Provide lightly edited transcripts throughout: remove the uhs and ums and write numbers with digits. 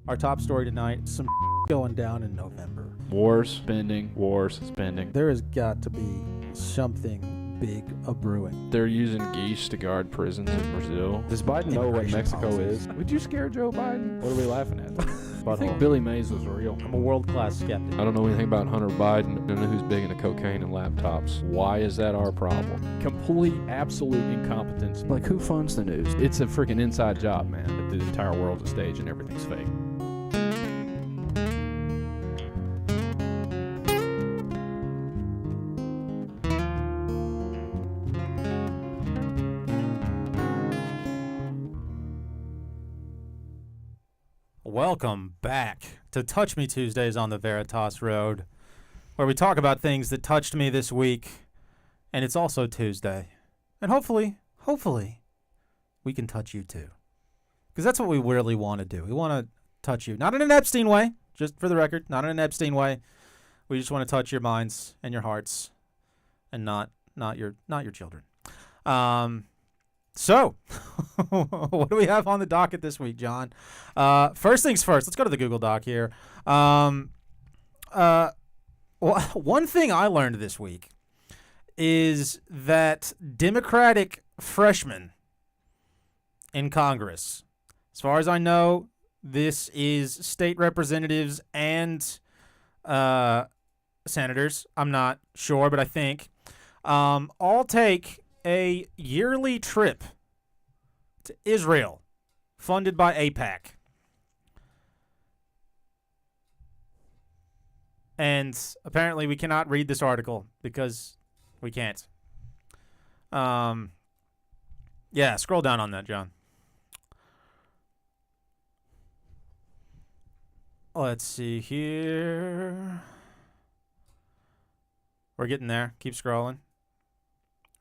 Our top story tonight, some going down in November. Wars, spending. There has got to be something big a-brewing. They're using geese to guard prisons in Brazil. Does Biden know what Immigration Mexico policies. is? Would you scare Joe Biden? What are we laughing at? I think Billy Mays was real. I'm a world-class skeptic. I don't know anything about Hunter Biden. I don't know who's big into cocaine and laptops. Why is that our problem? Complete, absolute incompetence. Like, who funds the news? It's a freaking inside job, man. That the entire world's a stage and everything's fake. Welcome back to Touch Me Tuesdays on the Veritas Road, where we talk about things that touched me this week, and it's also Tuesday. And hopefully, we can touch you too. Because that's what we really want to do. We want to touch you. Not in an Epstein way, just for the record, not in an Epstein way. We just want to touch your minds and your hearts, and not your children. So, what do we have on the docket this week, John? First things first, let's go to the Google Doc here. Well, one thing I learned this week is that Democratic freshmen in Congress, as far as I know, this is state representatives and senators. I'm not sure, but I think all take a yearly trip to Israel, funded by AIPAC. And apparently we cannot read this article because we can't. Yeah, scroll down on that, John. Let's see here. We're getting there. Keep scrolling.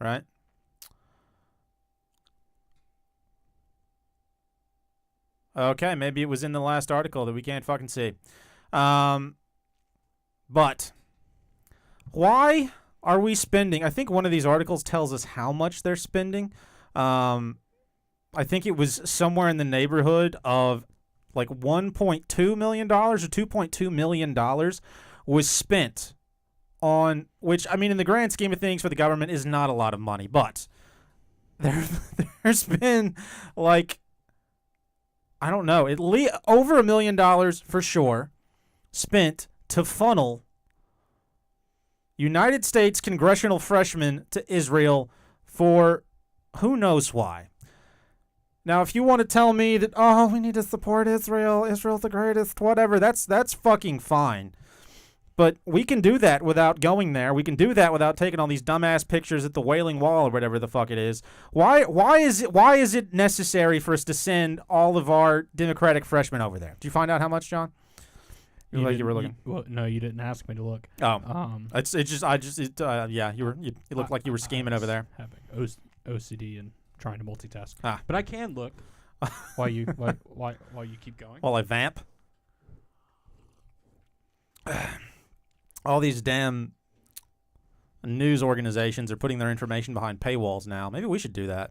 Right? Okay, maybe it was in the last article that we can't fucking see. But why are we spending? I think one of these articles tells us how much they're spending. I think it was somewhere in the neighborhood of like $1.2 million or $2.2 million was spent on, which, I mean, in the grand scheme of things for the government is not a lot of money, but there's been like, I don't know, at least over $1 million for sure spent to funnel United States congressional freshmen to Israel for who knows why. Now, if you want to tell me that, oh, we need to support Israel, Israel's the greatest, whatever, that's fucking fine. But we can do that without going there. We can do that without taking all these dumbass pictures at the Wailing Wall or whatever the fuck it is. Why is it necessary for us to send all of our Democratic freshmen over there? Did you find out how much, John? You look like you were looking. Well, no, you didn't ask me to look. Oh, yeah, you looked like you were scheming over there. Having OCD and trying to multitask. Ah. But I can look while you keep going. While I vamp. All these damn news organizations are putting their information behind paywalls now. Maybe we should do that.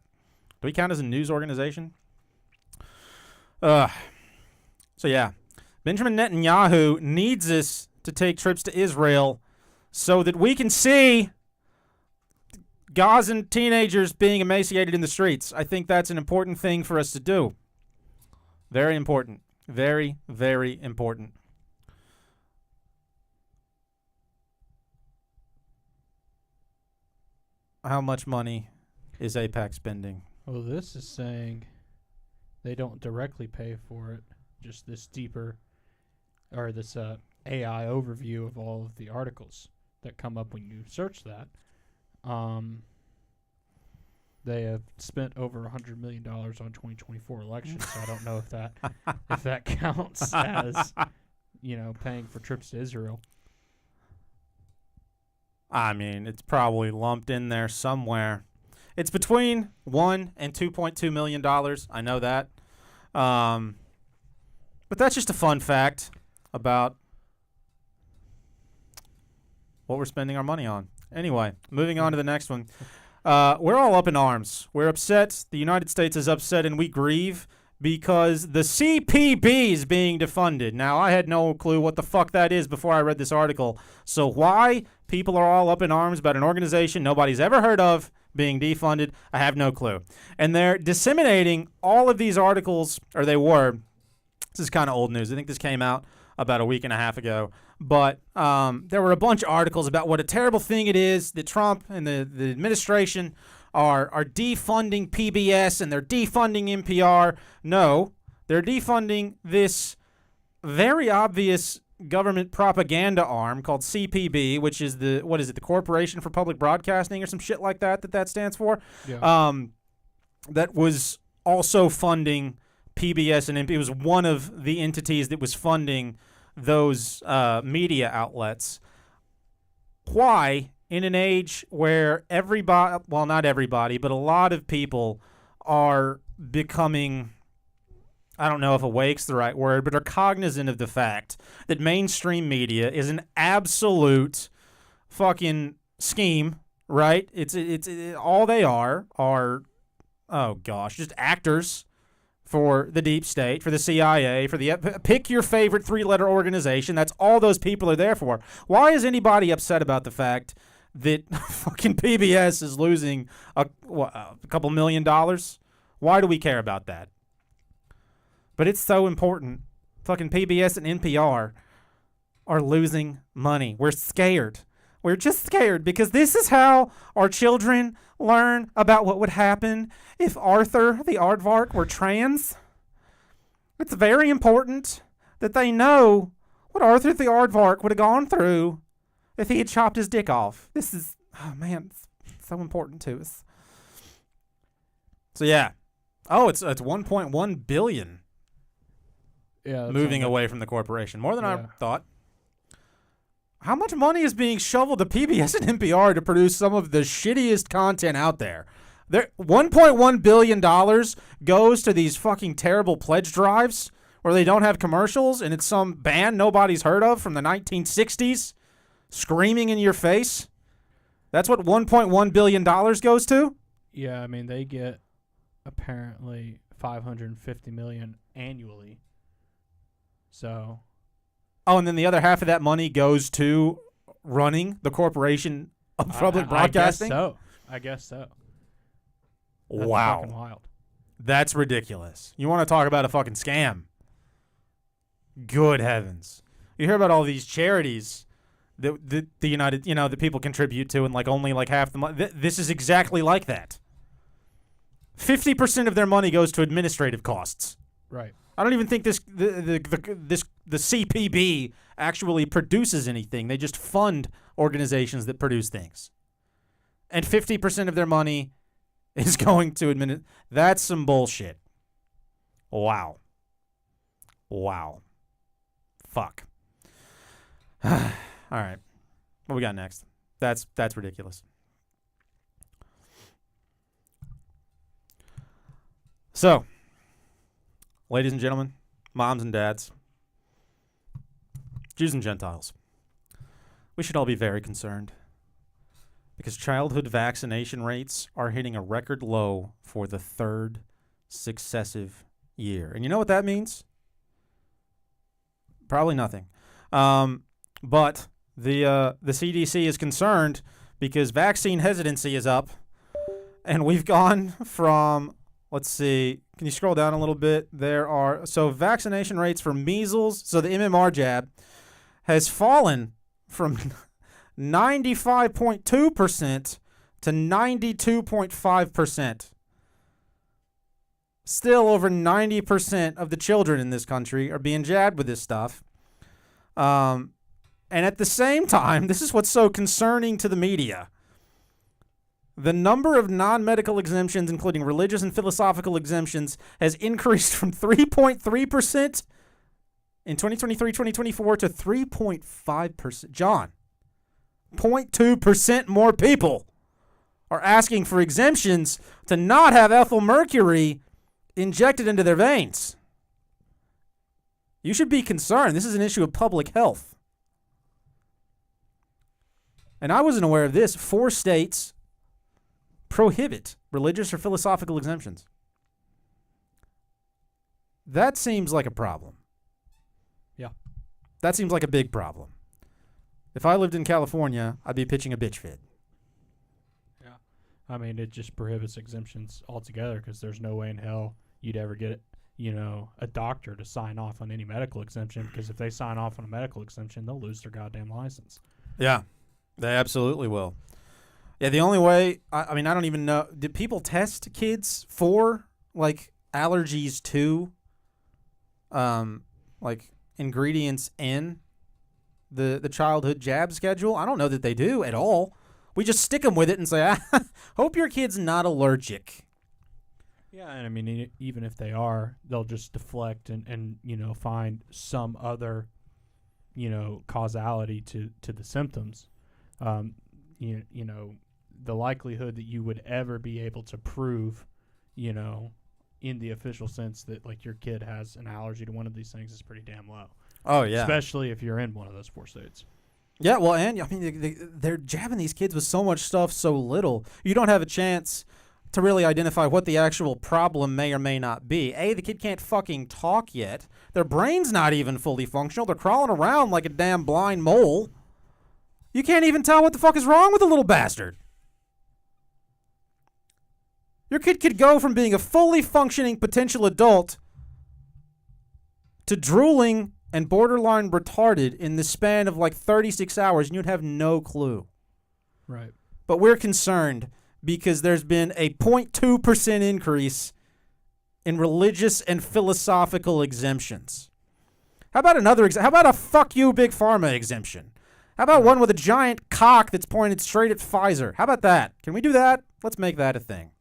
Do we count as a news organization? So yeah, Benjamin Netanyahu needs us to take trips to Israel so that we can see Gazan teenagers being emaciated in the streets. I think that's an important thing for us to do. Very important. Very, very important. How much money is AIPAC spending? Well, this is saying they don't directly pay for it. Just this deeper, or this AI overview of all of the articles that come up when you search that. They have spent over $100 million on 2024 elections, so I don't know if that counts as, paying for trips to Israel. I mean, it's probably lumped in there somewhere. It's between $1 and $2.2 million. I know that. But that's just a fun fact about what we're spending our money on. Anyway, moving on to the next one. We're all up in arms. We're upset. The United States is upset, and we grieve because the CPB is being defunded. Now, I had no clue what the fuck that is before I read this article. So why people are all up in arms about an organization nobody's ever heard of being defunded, I have no clue. And they're disseminating all of these articles, or they were. This is kind of old news. I think this came out about a week and a half ago. But there were a bunch of articles about what a terrible thing it is that Trump and the administration are defunding PBS and they're defunding NPR. No, they're defunding this very obvious government propaganda arm called CPB, which is the Corporation for Public Broadcasting or some shit like that stands for. Yeah. That was also funding PBS and NPR. It was one of the entities that was funding those media outlets. Why, in an age where everybody, well, not everybody, but a lot of people are becoming, I don't know if awake's the right word, but are cognizant of the fact that mainstream media is an absolute fucking scheme, right? It's all they are, oh gosh, just actors for the deep state, for the CIA, for the pick your favorite three-letter organization. That's all those people are there for. Why is anybody upset about the fact that fucking PBS is losing a couple $1 million? Why do we care about that? But it's so important. Fucking PBS and NPR are losing money. We're scared. We're just scared because this is how our children learn about what would happen if Arthur the Aardvark were trans. It's very important that they know what Arthur the Aardvark would have gone through if he had chopped his dick off. This is, oh man, it's so important to us. So yeah. Oh, it's 1.1 billion. Yeah. Moving away from the corporation. More than I Yeah. thought. How much money is being shoveled to PBS and NPR to produce some of the shittiest content out there? $1.1 billion goes to these fucking terrible pledge drives where they don't have commercials and it's some band nobody's heard of from the 1960s screaming in your face. That's what $1.1 billion goes to? Yeah, I mean, they get apparently $550 million annually. So... Oh, and then the other half of that money goes to running the corporation of public broadcasting? I guess so. That's Wow. fucking wild. That's ridiculous. You want to talk about a fucking scam? Good heavens. You hear about all these charities that the United, that people contribute to and only half the money. This is exactly like that. 50% of their money goes to administrative costs. Right. I don't even think the CPB actually produces anything. They just fund organizations that produce things. And 50% of their money is going to administer. That's some bullshit. Wow. Fuck. All right. What we got next? That's ridiculous. So, ladies and gentlemen, moms and dads, Jews and Gentiles, we should all be very concerned because childhood vaccination rates are hitting a record low for the third successive year. And you know what that means? Probably nothing. But the CDC is concerned because vaccine hesitancy is up, and we've gone from, let's see, can you scroll down a little bit? So vaccination rates for measles, so the MMR jab, has fallen from 95.2% to 92.5%. Still over 90% of the children in this country are being jabbed with this stuff. And at the same time, this is what's so concerning to the media. The number of non-medical exemptions, including religious and philosophical exemptions, has increased from 3.3% in 2023-2024 to 3.5%. John, 0.2% more people are asking for exemptions to not have ethyl mercury injected into their veins. You should be concerned. This is an issue of public health. And I wasn't aware of this. 4 states prohibit religious or philosophical exemptions. That seems like a problem. Yeah. That seems like a big problem. If I lived in California, I'd be pitching a bitch fit. I mean, it just prohibits exemptions altogether because there's no way in hell you'd ever get, a doctor to sign off on any medical exemption, because if they sign off on a medical exemption, they'll lose their goddamn license. Yeah, they absolutely will. Yeah, the only way, I mean, I don't even know, did people test kids for, like, allergies to, like, ingredients in the childhood jab schedule? I don't know that they do at all. We just stick them with it and say, hope your kid's not allergic. Yeah, and I mean, even if they are, they'll just deflect and find some other, causality to the symptoms. The likelihood that you would ever be able to prove, in the official sense that, like, your kid has an allergy to one of these things is pretty damn low. Oh, yeah. Especially if you're in one of those 4 states. Yeah, well, and I mean, they're jabbing these kids with so much stuff so little. You don't have a chance to really identify what the actual problem may or may not be. A, the kid can't fucking talk yet. Their brain's not even fully functional. They're crawling around like a damn blind mole. You can't even tell what the fuck is wrong with the little bastard. Your kid could go from being a fully functioning potential adult to drooling and borderline retarded in the span of like 36 hours, and you'd have no clue. Right. But we're concerned because there's been a 0.2% increase in religious and philosophical exemptions. How about how about a fuck you big pharma exemption? How about one with a giant cock that's pointed straight at Pfizer? How about that? Can we do that? Let's make that a thing.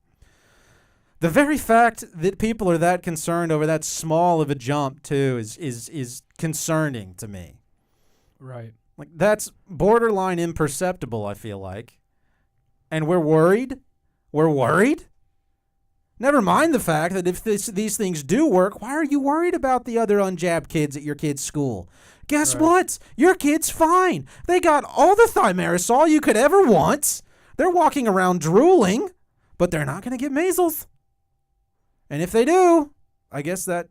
The very fact that people are that concerned over that small of a jump, too, is concerning to me. Right. Like, that's borderline imperceptible, I feel like. And we're worried? We're worried? Never mind the fact that if these things do work, why are you worried about the other unjabbed kids at your kid's school? Guess what? Your kid's fine. They got all the thimerosal you could ever want. They're walking around drooling, but they're not going to get measles. And if they do, I guess that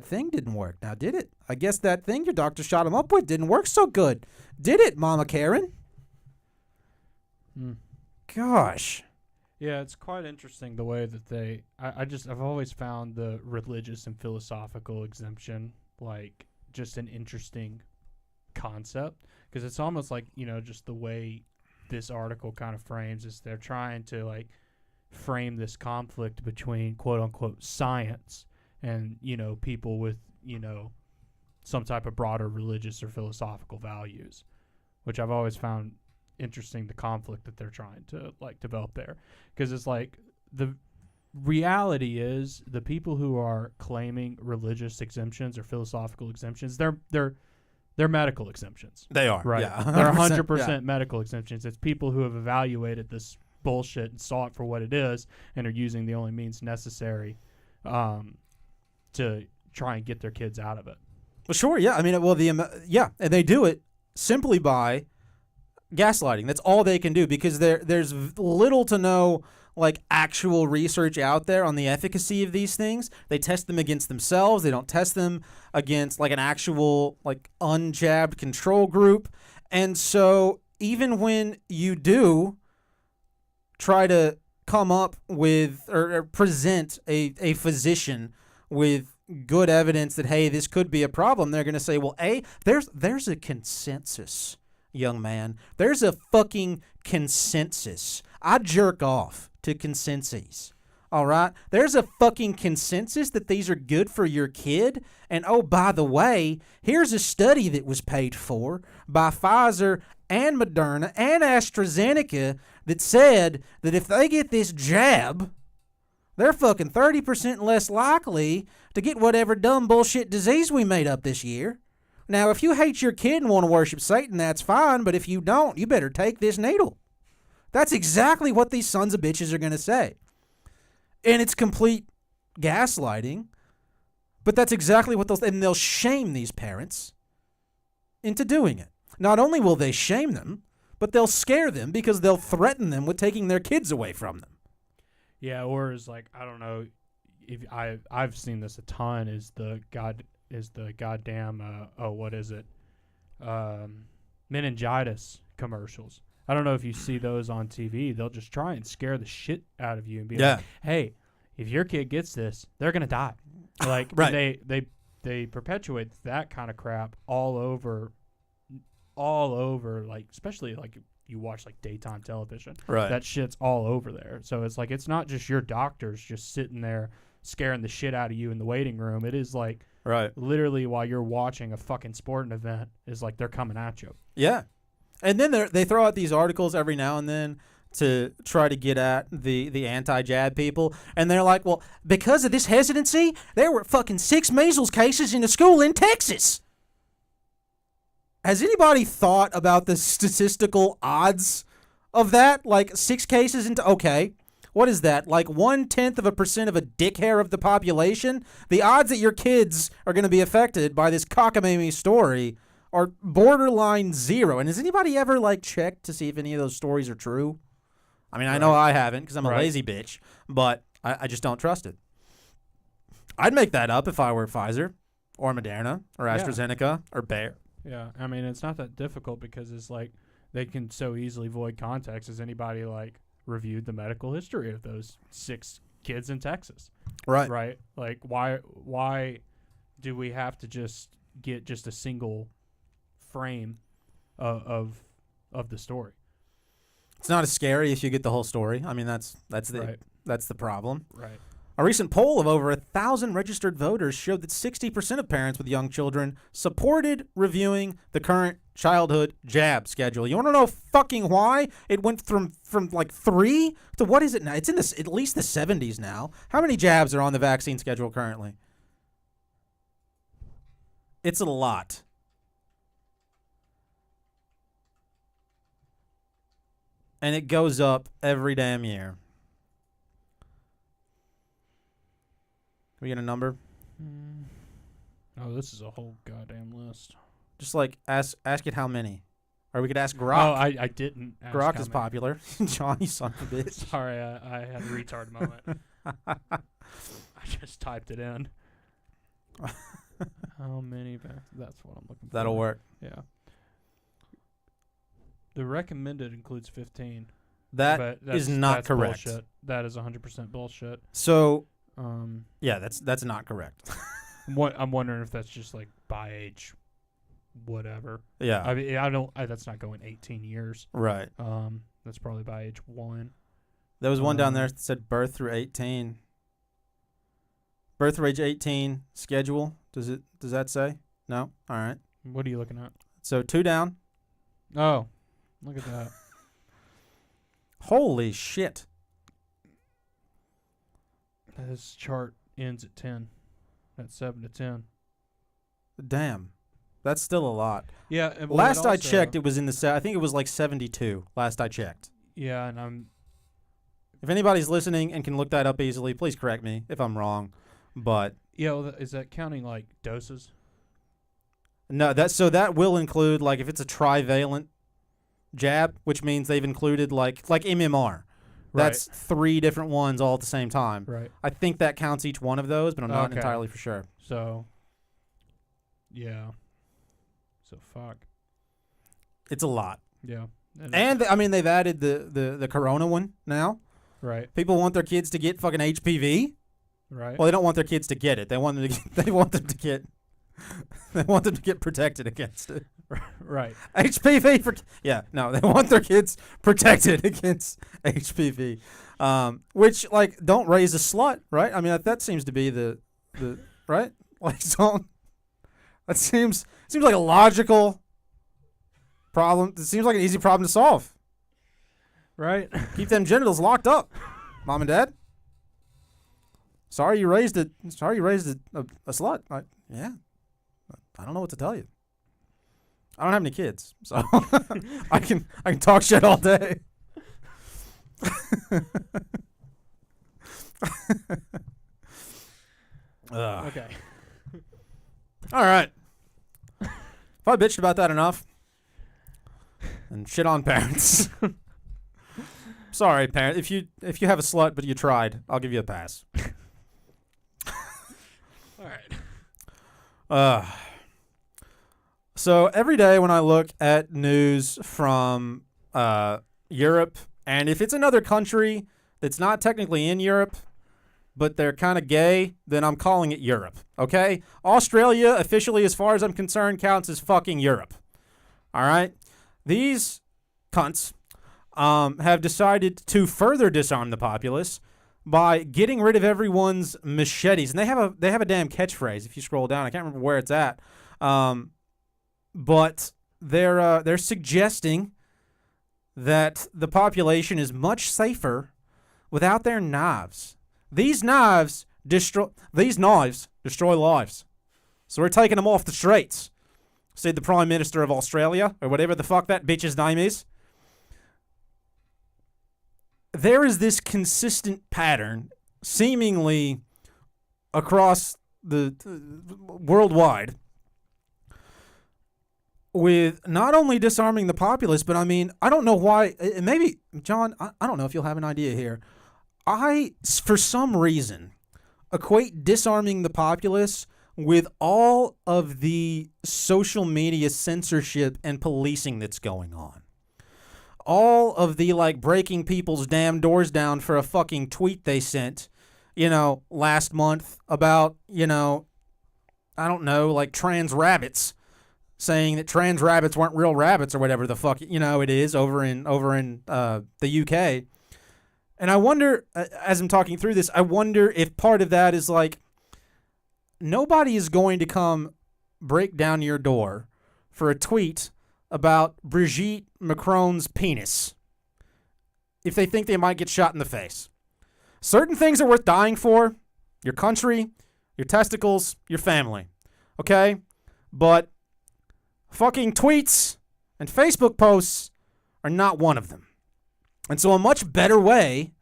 thing didn't work. Now, did it? I guess that thing your doctor shot him up with didn't work so good. Did it, Mama Karen? Gosh. Yeah, it's quite interesting the way that I've always found the religious and philosophical exemption like just an interesting concept, because it's almost like, just the way this article kind of frames is they're trying to like frame this conflict between quote unquote science and, people with, some type of broader religious or philosophical values, which I've always found interesting, the conflict that they're trying to like develop there. Because it's like the reality is the people who are claiming religious exemptions or philosophical exemptions, they're medical exemptions. They are. Right. Yeah, They're 100% medical exemptions. It's people who have evaluated this bullshit and saw it for what it is and are using the only means necessary to try and get their kids out of it. Well, sure, yeah. I mean, and they do it simply by gaslighting. That's all they can do, because there's little to no like actual research out there on the efficacy of these things. They test them against themselves. They don't test them against like an actual like unjabbed control group. And so even when you do try to come up with or present a physician with good evidence that, hey, this could be a problem, they're going to say, well, there's a consensus, young man. There's a fucking consensus. I jerk off to consensus. All right? There's a fucking consensus that these are good for your kid. And oh, by the way, here's a study that was paid for by Pfizer and Moderna and AstraZeneca that said that if they get this jab, they're fucking 30% less likely to get whatever dumb bullshit disease we made up this year. Now, if you hate your kid and want to worship Satan, that's fine, but if you don't, you better take this needle. That's exactly what these sons of bitches are going to say. And it's complete gaslighting, but that's exactly what they'll shame these parents into doing it. Not only will they shame them, but they'll scare them because they'll threaten them with taking their kids away from them. Yeah, or is like, I don't know, I've seen this a ton is the goddamn what is it? Meningitis commercials. I don't know if you see those on TV. They'll just try and scare the shit out of you and be Yeah. like, "Hey, if your kid gets this, they're gonna die." Like Right. they perpetuate that kind of crap all over, like especially like you watch like daytime television. Right. That shit's all over there. So it's like it's not just your doctors just sitting there scaring the shit out of you in the waiting room. It is like Right. literally while you're watching a fucking sporting event is like they're coming at you. Yeah. And then they throw out these articles every now and then to try to get at the anti-jab people. And they're like, well, because of this hesitancy, there were fucking 6 measles cases in a school in Texas. Has anybody thought about the statistical odds of that? Like 6 cases into, okay, what is that? Like 0.1% of a dick hair of the population? The odds that your kids are going to be affected by this cockamamie story are borderline 0. And has anybody ever like checked to see if any of those stories are true? I mean, I know I haven't because I'm a Right. lazy bitch, but I just don't trust it. I'd make that up if I were Pfizer or Moderna or Yeah. AstraZeneca or Bayer. Yeah, I mean it's not that difficult because it's like they can so easily void context. Has anybody like reviewed the medical history of those 6 kids in Texas? Right. Right? Like why do we have to just get just a single frame of the story? It's not as scary if you get the whole story. I mean, that's the Right. that's the problem. Right. A recent poll of over 1,000 registered voters showed that 60% of parents with young children supported reviewing the current childhood jab schedule. You want to know fucking why? It went from like 3 to what is it now? It's in this at least the 70s now. How many jabs are on the vaccine schedule currently? It's a lot. And it goes up every damn year. Can we get a number? Oh, this is a whole goddamn list. Just like ask it how many. Or we could ask Oh, Grok. I didn't. Ask Grok how is many. popular. John, you son of a bitch. Sorry, I had a retard moment. I just typed it in. How many? That's what I'm looking for. That'll work. Yeah. The recommended includes 15. That but is not that's correct. Bullshit. That is 100% bullshit. So Um, yeah, that's not correct. I'm wondering if that's just like by age, whatever. Yeah. I mean, that's not going 18 years. Right. That's probably by age 1. There was one down there Um, that said birth through 18. Birth through age 18 schedule. Does that say? No? All right. What are you looking at? So 2 down. Oh, look at that. Holy shit. This chart ends at 10. That's 7 to 10. Damn. That's still a lot. Yeah. And Last I checked, it was in the I think it was like 72. Last I checked. Yeah, and I'm. If anybody's listening and can look that up easily, please correct me if I'm wrong. But Yeah, well, is that counting like doses? no, that will include like if it's a trivalent jab, which means they've included like MMR. That's 3 different ones all at the same time. Right. I think that counts each one of those, but I'm not Okay. entirely for sure. So. Yeah. So fuck. It's a lot. Yeah. And I mean they've added the corona one now. right. People want their kids to get fucking HPV. Right. Well, they don't want their kids to get it. They want them to they want them to get protected against it. right. HPV they want their kids protected against HPV. Which like don't raise a slut, right? I mean that seems to be the right? Like don't that seems like a logical problem. It seems like an easy problem to solve. Right. Keep them genitals locked up, mom and dad. Sorry you raised a slut. Yeah. I don't know what to tell you. I don't have any kids, so I can talk shit all day. Ugh. Okay. All right. If I bitched about that enough and shit on parents. Sorry, parent. If you have a slut but you tried, I'll give you a pass. So every day when I look at news from Europe, and if it's another country that's not technically in Europe, but they're kind of gay, then I'm calling it Europe, okay? Australia, officially, as far as I'm concerned, counts as fucking Europe, all right? These cunts have decided to further disarm the populace by getting rid of everyone's machetes. And they have a damn catchphrase if you scroll down. I can't remember where it's at. But they're suggesting that the population is much safer without their knives. These knives destroy lives. So we're taking them off the streets, said the Prime Minister of Australia, or whatever the fuck that bitch's name is. There is this consistent pattern, seemingly across the worldwide, with not only disarming the populace, but I mean, I don't know why. Maybe, John, I don't know if you'll have an idea here. I, for some reason, equate disarming the populace with all of the social media censorship and policing that's going on. All of the, like, breaking people's damn doors down for a fucking tweet they sent, last month about, I don't know, like trans rabbits, saying that trans rabbits weren't real rabbits or whatever the fuck, it is over in the UK. And I wonder, as I'm talking through this, I wonder if part of that is like, nobody is going to come break down your door for a tweet about Brigitte Macron's penis if they think they might get shot in the face. Certain things are worth dying for. Your country, your testicles, your family. Okay? But fucking tweets and Facebook posts are not one of them. And so a much better way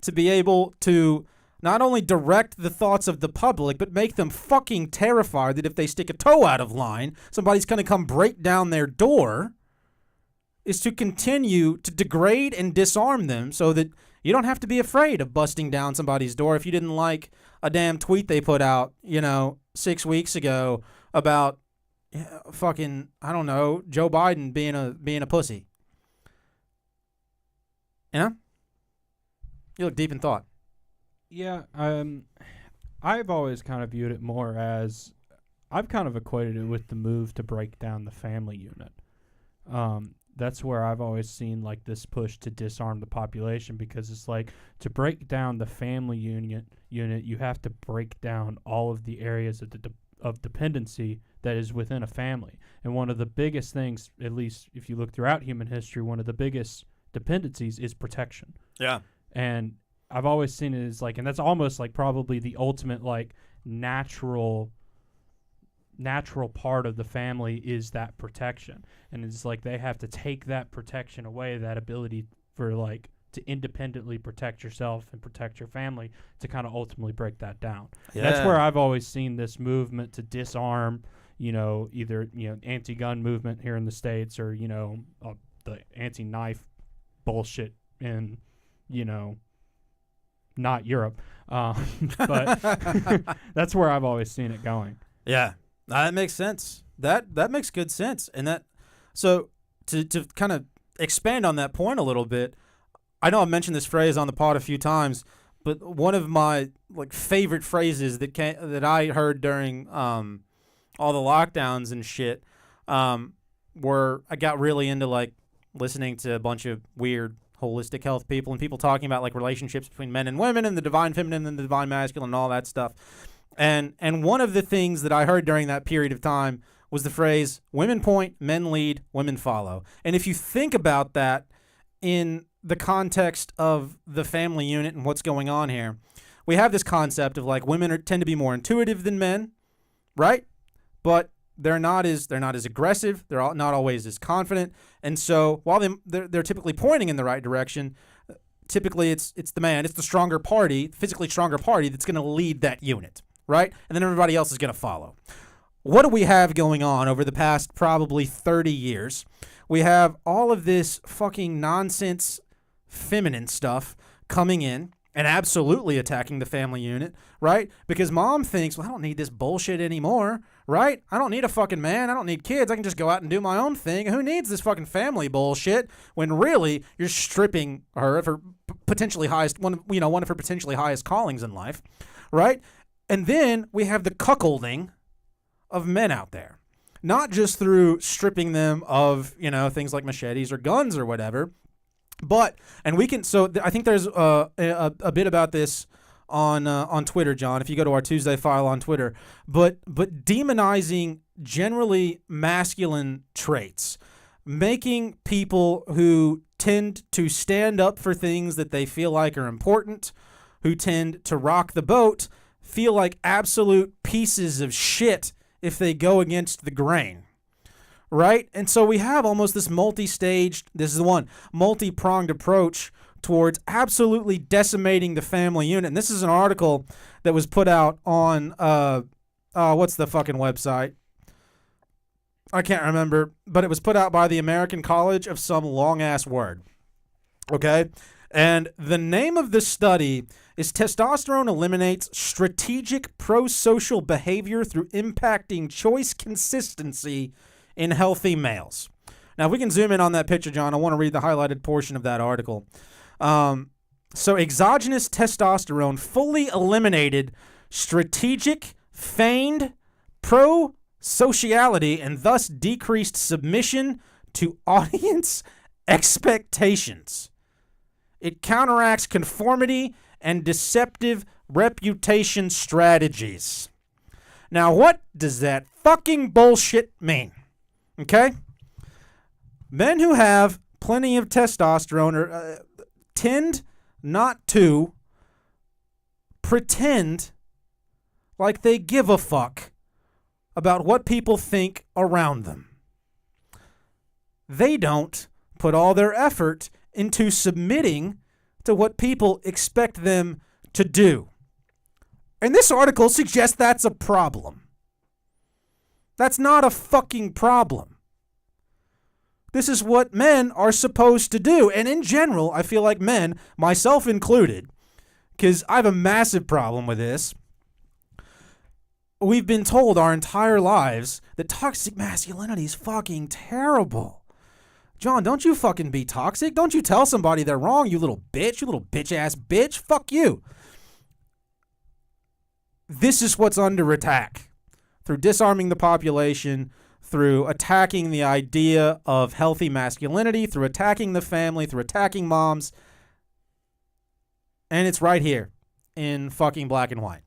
to be able to not only direct the thoughts of the public, but make them fucking terrified that if they stick a toe out of line, somebody's going to come break down their door, is to continue to degrade and disarm them so that you don't have to be afraid of busting down somebody's door if you didn't like a damn tweet they put out, 6 weeks ago about fucking, I don't know, Joe Biden being a pussy. You look deep in thought. Yeah, I've always kind of viewed it more as, I've kind of equated it with the move to break down the family unit. That's where I've always seen like this push to disarm the population, because it's like, to break down the family unit, you have to break down all of the areas of dependency that is within a family. And one of the biggest things, at least if you look throughout human history, one of the biggest dependencies is protection. Yeah. And I've always seen it as like, and that's almost like probably the ultimate like natural part of the family is that protection. And it's like they have to take that protection away, that ability for like to independently protect yourself and protect your family, to kind of ultimately break that down. Yeah. That's where I've always seen this movement to disarm, either, anti-gun movement here in the States, or, the anti-knife bullshit in, not Europe. But that's where I've always seen it going. Yeah, that makes sense. That makes good sense. And so to kind of expand on that point a little bit, I know I've mentioned this phrase on the pod a few times, but one of my like favorite phrases that I heard during all the lockdowns and shit, were I got really into like listening to a bunch of weird holistic health people and people talking about like relationships between men and women and the divine feminine and the divine masculine and all that stuff. And one of the things that I heard during that period of time was the phrase, women point, men lead, women follow. And if you think about that in the context of the family unit and what's going on here, we have this concept of like women tend to be more intuitive than men, right? But they're not as aggressive. They're not always as confident. And so while they're typically pointing in the right direction, typically it's the man, it's the stronger party, physically stronger party that's going to lead that unit, right? And then everybody else is going to follow. What do we have going on over the past probably 30 years? We have all of this fucking nonsense feminine stuff coming in and absolutely attacking the family unit, right? Because mom thinks, well, I don't need this bullshit anymore, right? I don't need a fucking man. I don't need kids. I can just go out and do my own thing. Who needs this fucking family bullshit when really you're stripping her of her potentially highest one of her potentially highest callings in life, right? And then we have the cuckolding of men out there, not just through stripping them of things like machetes or guns or whatever, but and we can. So I think there's a bit about this on Twitter, John, if you go to our Tuesday file on Twitter, but demonizing generally masculine traits, making people who tend to stand up for things that they feel like are important, who tend to rock the boat, feel like absolute pieces of shit if they go against the grain, right? And so we have almost this multi-pronged approach towards absolutely decimating the family unit. And this is an article that was put out on, what's the fucking website? I can't remember, but it was put out by the American College of some long-ass word. Okay? And the name of the study is Testosterone Eliminates Strategic Pro-Social Behavior Through Impacting Choice Consistency in Healthy Males. Now, if we can zoom in on that picture, John, I want to read the highlighted portion of that article. So exogenous testosterone fully eliminated strategic, feigned pro-sociality and thus decreased submission to audience expectations. It counteracts conformity and deceptive reputation strategies. Now, what does that fucking bullshit mean? Okay? Men who have plenty of testosterone tend not to pretend like they give a fuck about what people think around them. They don't put all their effort into submitting to what people expect them to do. And this article suggests that's a problem. That's not a fucking problem. This is what men are supposed to do. And in general, I feel like men, myself included, because I have a massive problem with this. We've been told our entire lives that toxic masculinity is fucking terrible. John, don't you fucking be toxic. Don't you tell somebody they're wrong, you little bitch-ass bitch. Fuck you. This is what's under attack. Through disarming the population, through attacking the idea of healthy masculinity, through attacking the family, through attacking moms. And it's right here in fucking black and white.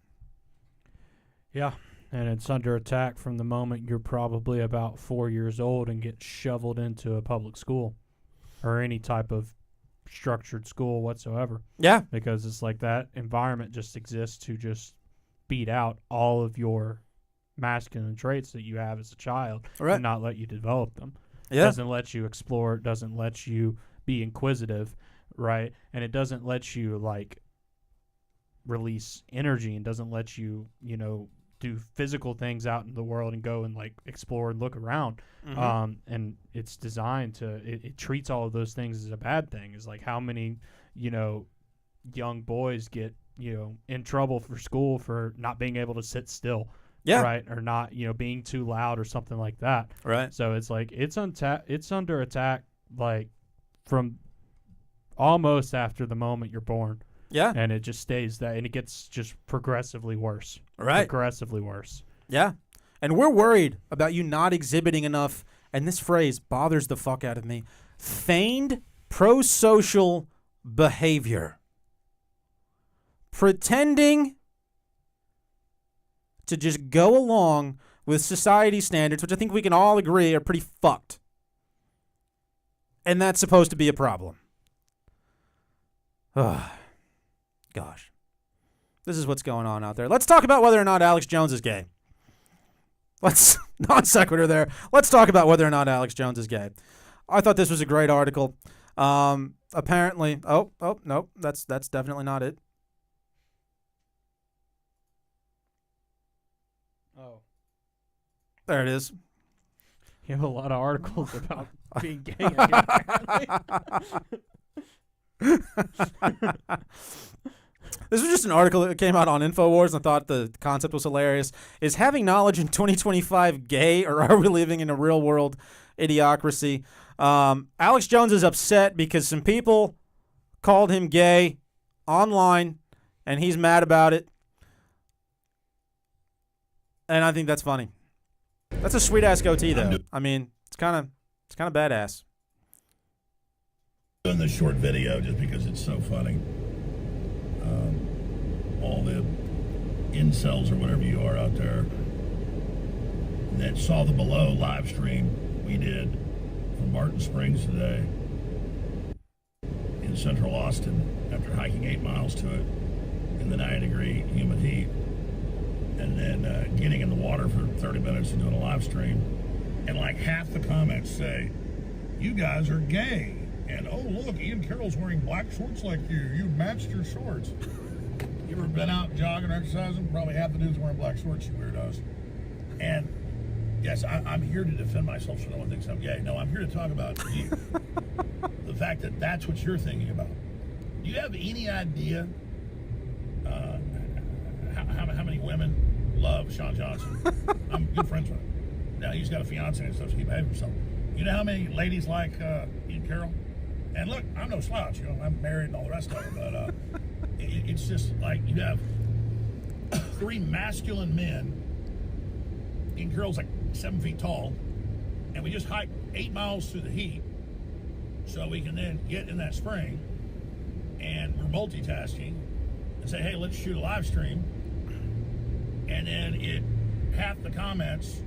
Yeah, and it's under attack from the moment you're probably about 4 years old and get shoveled into a public school or any type of structured school whatsoever. Yeah. Because it's like that environment just exists to just beat out all of your masculine traits that you have as a child and not let you develop them. Yeah. It doesn't let you explore. It doesn't let you be inquisitive, right? And it doesn't let you, like, release energy and doesn't let you, do physical things out in the world and go and, like, explore and look around. Mm-hmm. And it's designed to, it treats all of those things as a bad thing. It's like how many, young boys get, in trouble for school for not being able to sit still. Yeah. Right. Or not, being too loud or something like that. Right. So it's like it's under attack, like, from almost after the moment you're born. Yeah. And it just stays that, and it gets just progressively worse. Right. Progressively worse. Yeah. And we're worried about you not exhibiting enough, and this phrase bothers the fuck out of me, feigned pro-social behavior. Pretending to just go along with society standards, which I think we can all agree are pretty fucked. And that's supposed to be a problem. Ugh. Gosh. This is what's going on out there. Let's talk about whether or not Alex Jones is gay. Let's, non sequitur there. Let's talk about whether or not Alex Jones is gay. I thought this was a great article. Apparently, no, that's definitely not it. Oh. There it is. You have a lot of articles about being gay. This was just an article that came out on InfoWars, and I thought the concept was hilarious. Is having knowledge in 2025 gay, or are we living in a real-world idiocracy? Alex Jones is upset because some people called him gay online, and he's mad about it. And I think that's funny. That's a sweet-ass goatee, though. I mean, it's kind of badass. Doing this short video just because it's so funny. All the incels or whatever you are out there that saw the Below live stream we did from Martin Springs today in central Austin after hiking 8 miles to it in the 90-degree humid heat, and then getting in the water for 30 minutes and doing a live stream, and like half the comments say, "You guys are gay," and "Oh look, Ian Carroll's wearing black shorts like you matched your shorts." You ever been out jogging or exercising? Probably half the dudes wearing black shorts, you weirdos. And yes, I'm here to defend myself so no one thinks I'm gay. No, I'm here to talk about you. The fact that that's what you're thinking about. Do you have any idea how many women love Sean Johnson? I'm good friends with him. Now he's got a fiance and stuff, so he behaves himself. You know how many ladies like Ian Carroll? And look, I'm no slouch. You know, I'm married and all the rest of it, but it's just like you have 3 masculine men. Ian Carroll's like 7 feet tall, and we just hiked 8 miles through the heat so we can then get in that spring, and we're multitasking and say, hey, let's shoot a live stream, and then half the comments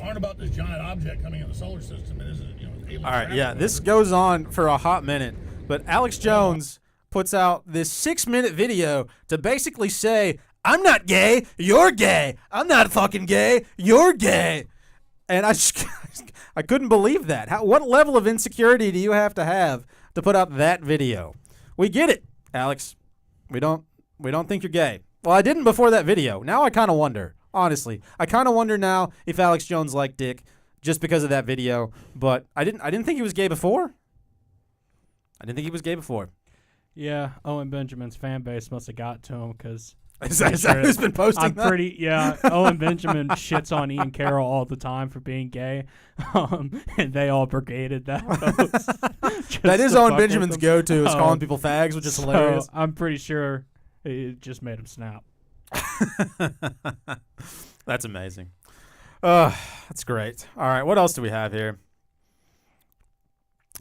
aren't about this giant object coming in the solar system. It isn't, you know, alien All right, craft yeah, or this whatever. goes on for a hot minute, but Alex Jones puts out this 6-minute video to basically say, I'm not gay, you're gay. I'm not fucking gay, you're gay. And I couldn't believe that. What level of insecurity do you have to put out that video? We get it, Alex. We don't think you're gay. Well, I didn't before that video. Now I kind of wonder. Honestly, I kind of wonder now if Alex Jones liked dick just because of that video. But I didn't think he was gay before. I didn't think he was gay before. Yeah, Owen Benjamin's fan base must have got to him because Is that who's been posting I'm that? Owen Benjamin shits on Ian Carroll all the time for being gay, and they all brigaded that post. Just That is to Owen fuck with Benjamin's him. go-to is calling people fags, which is So hilarious. I'm pretty sure it just made him snap. That's amazing. That's great. All right, what else do we have here?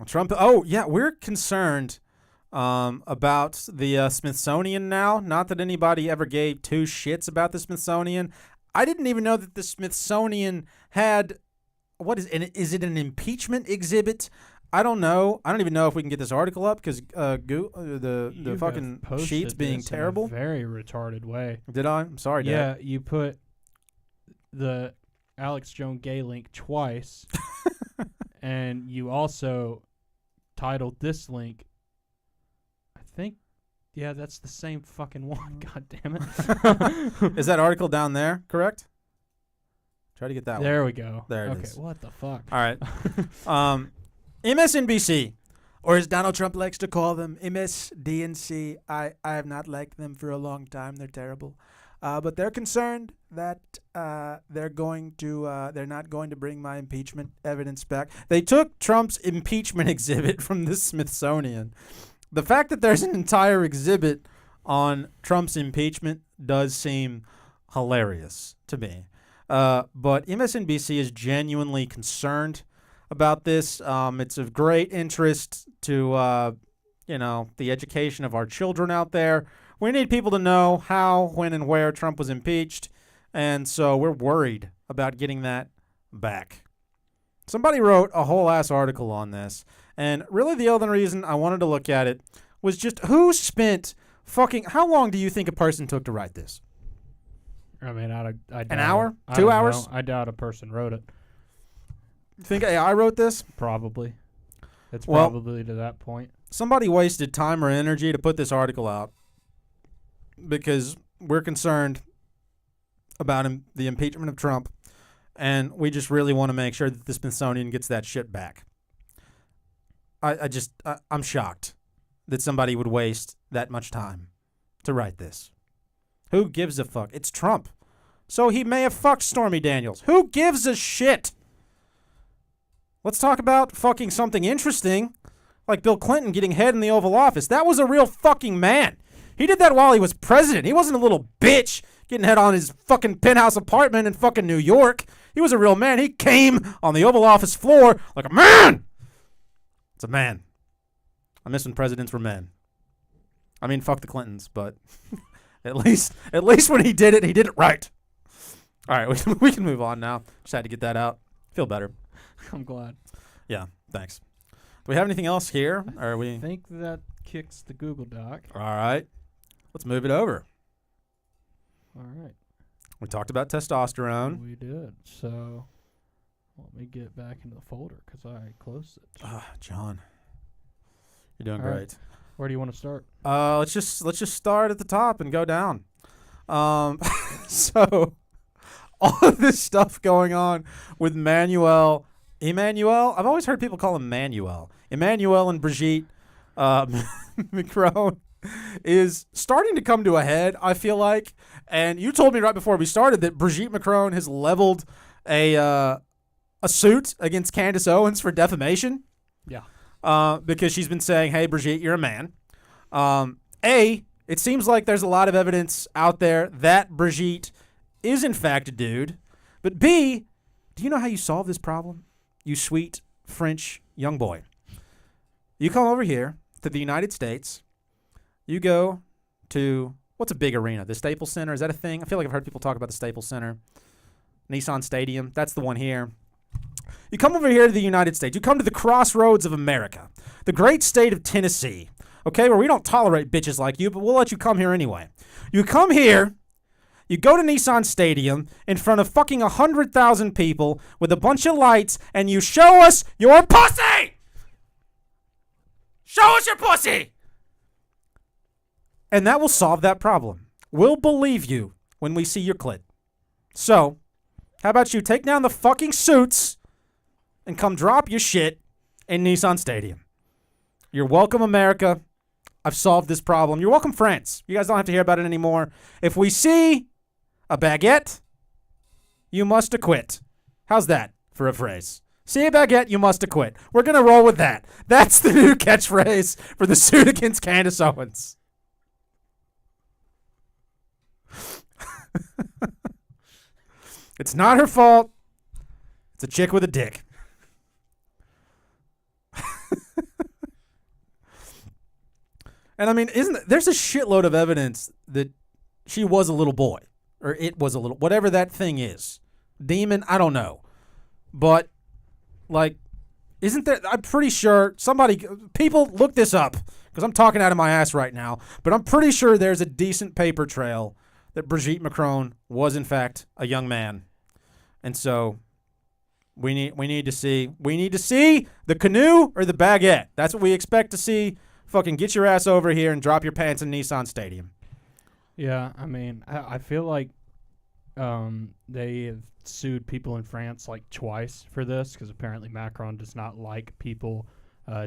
Trump. Oh, yeah, we're concerned about the Smithsonian now. Not that anybody ever gave 2 shits about the Smithsonian. I didn't even know that the Smithsonian had, is it an impeachment exhibit? I don't know. I don't even know if we can get this article up because the You fucking have posted sheets being this in a terrible. very retarded way. Did I? I'm sorry, Dad. Yeah, you put the Alex Jones gay link twice, and you also titled this link. I think, yeah, that's the same fucking one. God damn it! Is that article down there correct? Try to get that one. There we go. There it okay, is. what the fuck? All right. MSNBC, or as Donald Trump likes to call them, MSDNC. I have not liked them for a long time. They're terrible. But they're concerned that they're not going to bring my impeachment evidence back. They took Trump's impeachment exhibit from the Smithsonian. The fact that there's an entire exhibit on Trump's impeachment does seem hilarious to me. But MSNBC is genuinely concerned about this. It's of great interest to, the education of our children out there. We need people to know how, when, and where Trump was impeached, and so we're worried about getting that back. Somebody wrote a whole ass article on this, and really the only reason I wanted to look at it was just who spent how long do you think a person took to write this? I mean, I doubt An hour? I 2 don't hours? know. I doubt a person wrote it. You think AI wrote this? Probably. It's Well- probably to that point. Somebody wasted time or energy to put this article out because we're concerned about the impeachment of Trump, and we just really want to make sure that the Smithsonian gets that shit back. I'm shocked that somebody would waste that much time to write this. Who gives a fuck? It's Trump. So he may have fucked Stormy Daniels. Who gives a shit? Let's talk about fucking something interesting, like Bill Clinton getting head in the Oval Office. That was a real fucking man. He did that while he was president. He wasn't a little bitch getting head on his fucking penthouse apartment in fucking New York. He was a real man. He came on the Oval Office floor like a man. It's a man. I miss when presidents were men. I mean, fuck the Clintons, but at least when he did it right. All right, we can move on now. Just had to get that out. Feel better. I'm glad. Yeah, thanks. Do we have anything else here? Or are we? I think that kicks the Google Doc. All right. Let's move it over. All right. We talked about testosterone. We did. So let me get back into the folder because I closed it. John, you're doing All right. great. Where do you want to start? Let's just start at the top and go down. So all of this stuff going on with Emmanuel. I've always heard people call him Manuel. Emmanuel and Brigitte Macron is starting to come to a head, I feel like. And you told me right before we started that Brigitte Macron has leveled a suit against Candace Owens for defamation. Yeah. Because she's been saying, hey, Brigitte, you're a man. It seems like there's a lot of evidence out there that Brigitte is in fact a dude. But B, do you know how you solve this problem? You sweet French young boy. You come over here to the United States. You go to, what's a big arena? The Staples Center? Is that a thing? I feel like I've heard people talk about the Staples Center. Nissan Stadium. That's the one here. You come over here to the United States. You come to the crossroads of America. The great state of Tennessee. Okay, where we don't tolerate bitches like you, but we'll let you come here anyway. You come here. You go to Nissan Stadium in front of fucking 100,000 people with a bunch of lights, and you show us your pussy! Show us your pussy! And that will solve that problem. We'll believe you when we see your clit. So, how about you take down the fucking suits and come drop your shit in Nissan Stadium? You're welcome, America. I've solved this problem. You're welcome, France. You guys don't have to hear about it anymore. If we see a baguette, you must acquit. How's that for a phrase? See a baguette, you must acquit. We're going to roll with that. That's the new catchphrase for the suit against Candace Owens. It's not her fault. It's a chick with a dick. And I mean, there's a shitload of evidence that she was a little boy, or it was a little, whatever that thing is. Demon, I don't know. But, like, isn't there, I'm pretty sure people look this up, because I'm talking out of my ass right now, but I'm pretty sure there's a decent paper trail that Brigitte Macron was, in fact, a young man. And so, we need to see the canoe or the baguette. That's what we expect to see. Fucking get your ass over here and drop your pants in Nissan Stadium. Yeah, I mean, I feel like they have sued people in France like twice for this because apparently Macron does not like people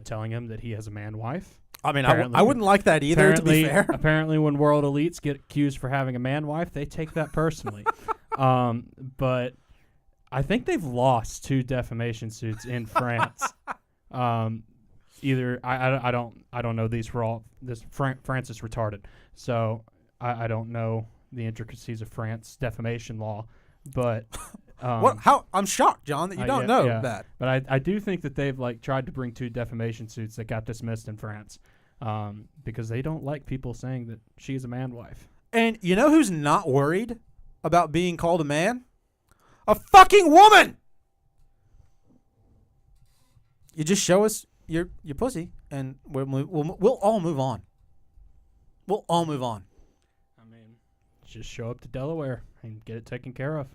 telling him that he has a man wife. I mean, I wouldn't like that either, to be fair. Apparently, when world elites get accused for having a man wife, they take that personally. But I think they've lost 2 defamation suits in France. Either I don't know these for all this. France is retarded, so I don't know the intricacies of France defamation law. But I'm shocked, John, that you don't know that. But I do think that they've like tried to bring 2 defamation suits that got dismissed in France because they don't like people saying that she's a man wife. And you know who's not worried about being called a man? A fucking woman. You just show us your pussy, and we'll all move on. We'll all move on. I mean, just show up to Delaware and get it taken care of.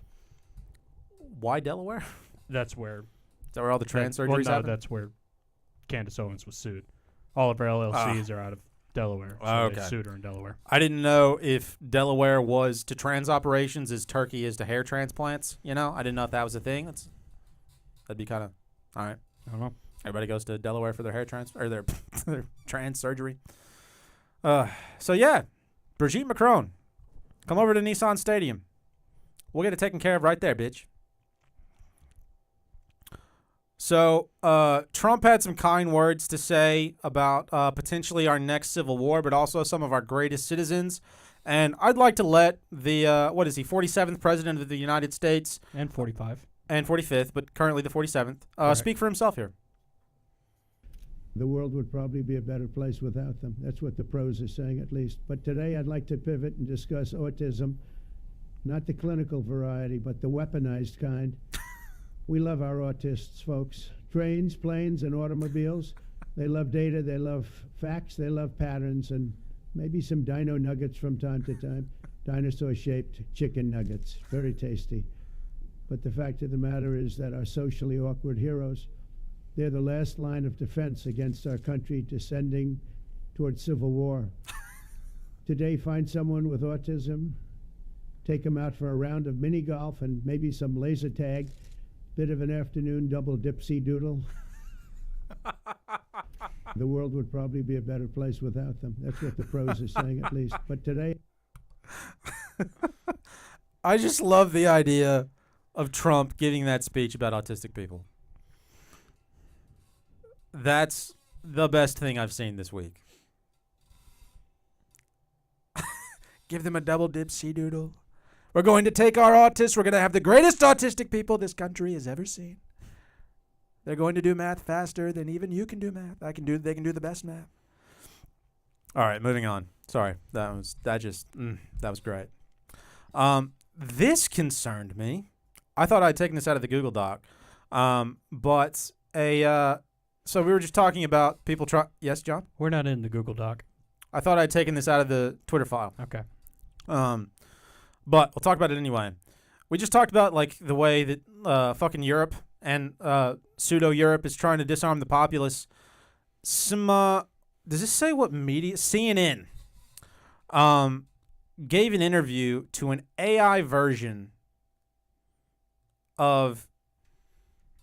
Why Delaware? That's where. Is that where all the trans surgeries happen? That's where Candace Owens was sued. All of her LLCs are out of Delaware, so they sued her in Delaware. I didn't know if Delaware was to trans operations as Turkey is to hair transplants. You know, I didn't know if that was a thing. That'd be kind of all right. I don't know. Everybody goes to Delaware for their hair their trans surgery. So yeah, Brigitte Macron, come over to Nissan Stadium. We'll get it taken care of right there, bitch. So Trump had some kind words to say about potentially our next civil war, but also some of our greatest citizens. And I'd like to let the, 47th president of the United States. And 45. And 45th, but currently the 47th. Speak for himself here. The world would probably be a better place without them. That's what the pros are saying, at least. But today I'd like to pivot and discuss autism, not the clinical variety, but the weaponized kind. We love our autists, folks. Trains, planes, and automobiles. They love data, they love facts, they love patterns, and maybe some dino nuggets from time to time. Dinosaur-shaped chicken nuggets. Very tasty. But the fact of the matter is that our socially awkward heroes, they're the last line of defense against our country descending towards civil war. Today, find someone with autism, take them out for a round of mini golf and maybe some laser tag, bit of an afternoon double dipsy doodle. The world would probably be a better place without them. That's what the pros are saying, at least. But today, I just love the idea of Trump giving that speech about autistic people. That's the best thing I've seen this week. Give them a double dipsy doodle. We're going to take our autists. We're going to have the greatest autistic people this country has ever seen. They're going to do math faster than even you can do math. They can do the best math. All right, moving on. Sorry, that was great. This concerned me. I thought I'd taken this out of the Google Doc, but so we were just talking about people try. Yes, John. We're not in the Google Doc. I thought I'd taken this out of the Twitter file. Okay. But we'll talk about it anyway. We just talked about like the way that fucking Europe and pseudo Europe is trying to disarm the populace. Some does this say what media? CNN gave an interview to an AI version of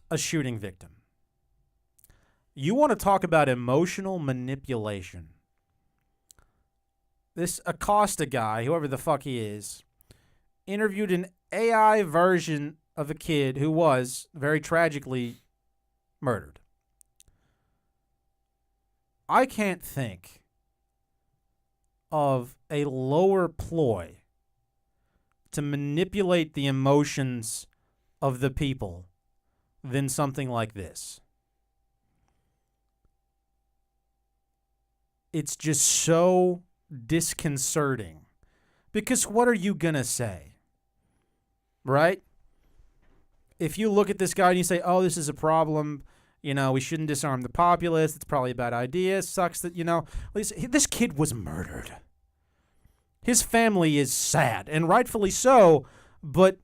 a shooting victim. You want to talk about emotional manipulation? This Acosta guy, whoever the fuck he is, interviewed an AI version of a kid who was very tragically murdered. I can't think of a lower ploy to manipulate the emotions of the people than something like this. It's just so disconcerting. Because what are you going to say? Right? If you look at this guy and you say, oh, this is a problem, we shouldn't disarm the populace, it's probably a bad idea, sucks that, this kid was murdered. His family is sad, and rightfully so, but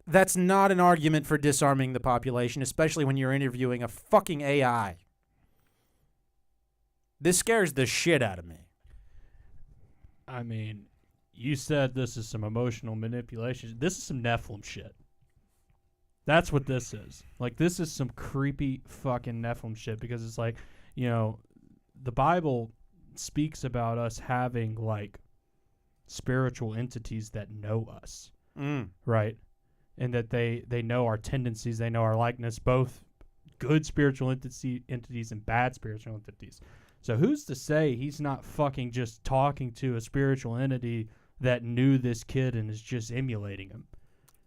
that's not an argument for disarming the population, especially when you're interviewing a fucking AI. This scares the shit out of me. I mean, you said this is some emotional manipulation. This is some Nephilim shit. That's what this is. Like, this is some creepy fucking Nephilim shit because it's like, the Bible speaks about us having, like, spiritual entities that know us, right? And that they know our tendencies, they know our likeness, both good spiritual entities and bad spiritual entities. So who's to say he's not fucking just talking to a spiritual entity that knew this kid and is just emulating him?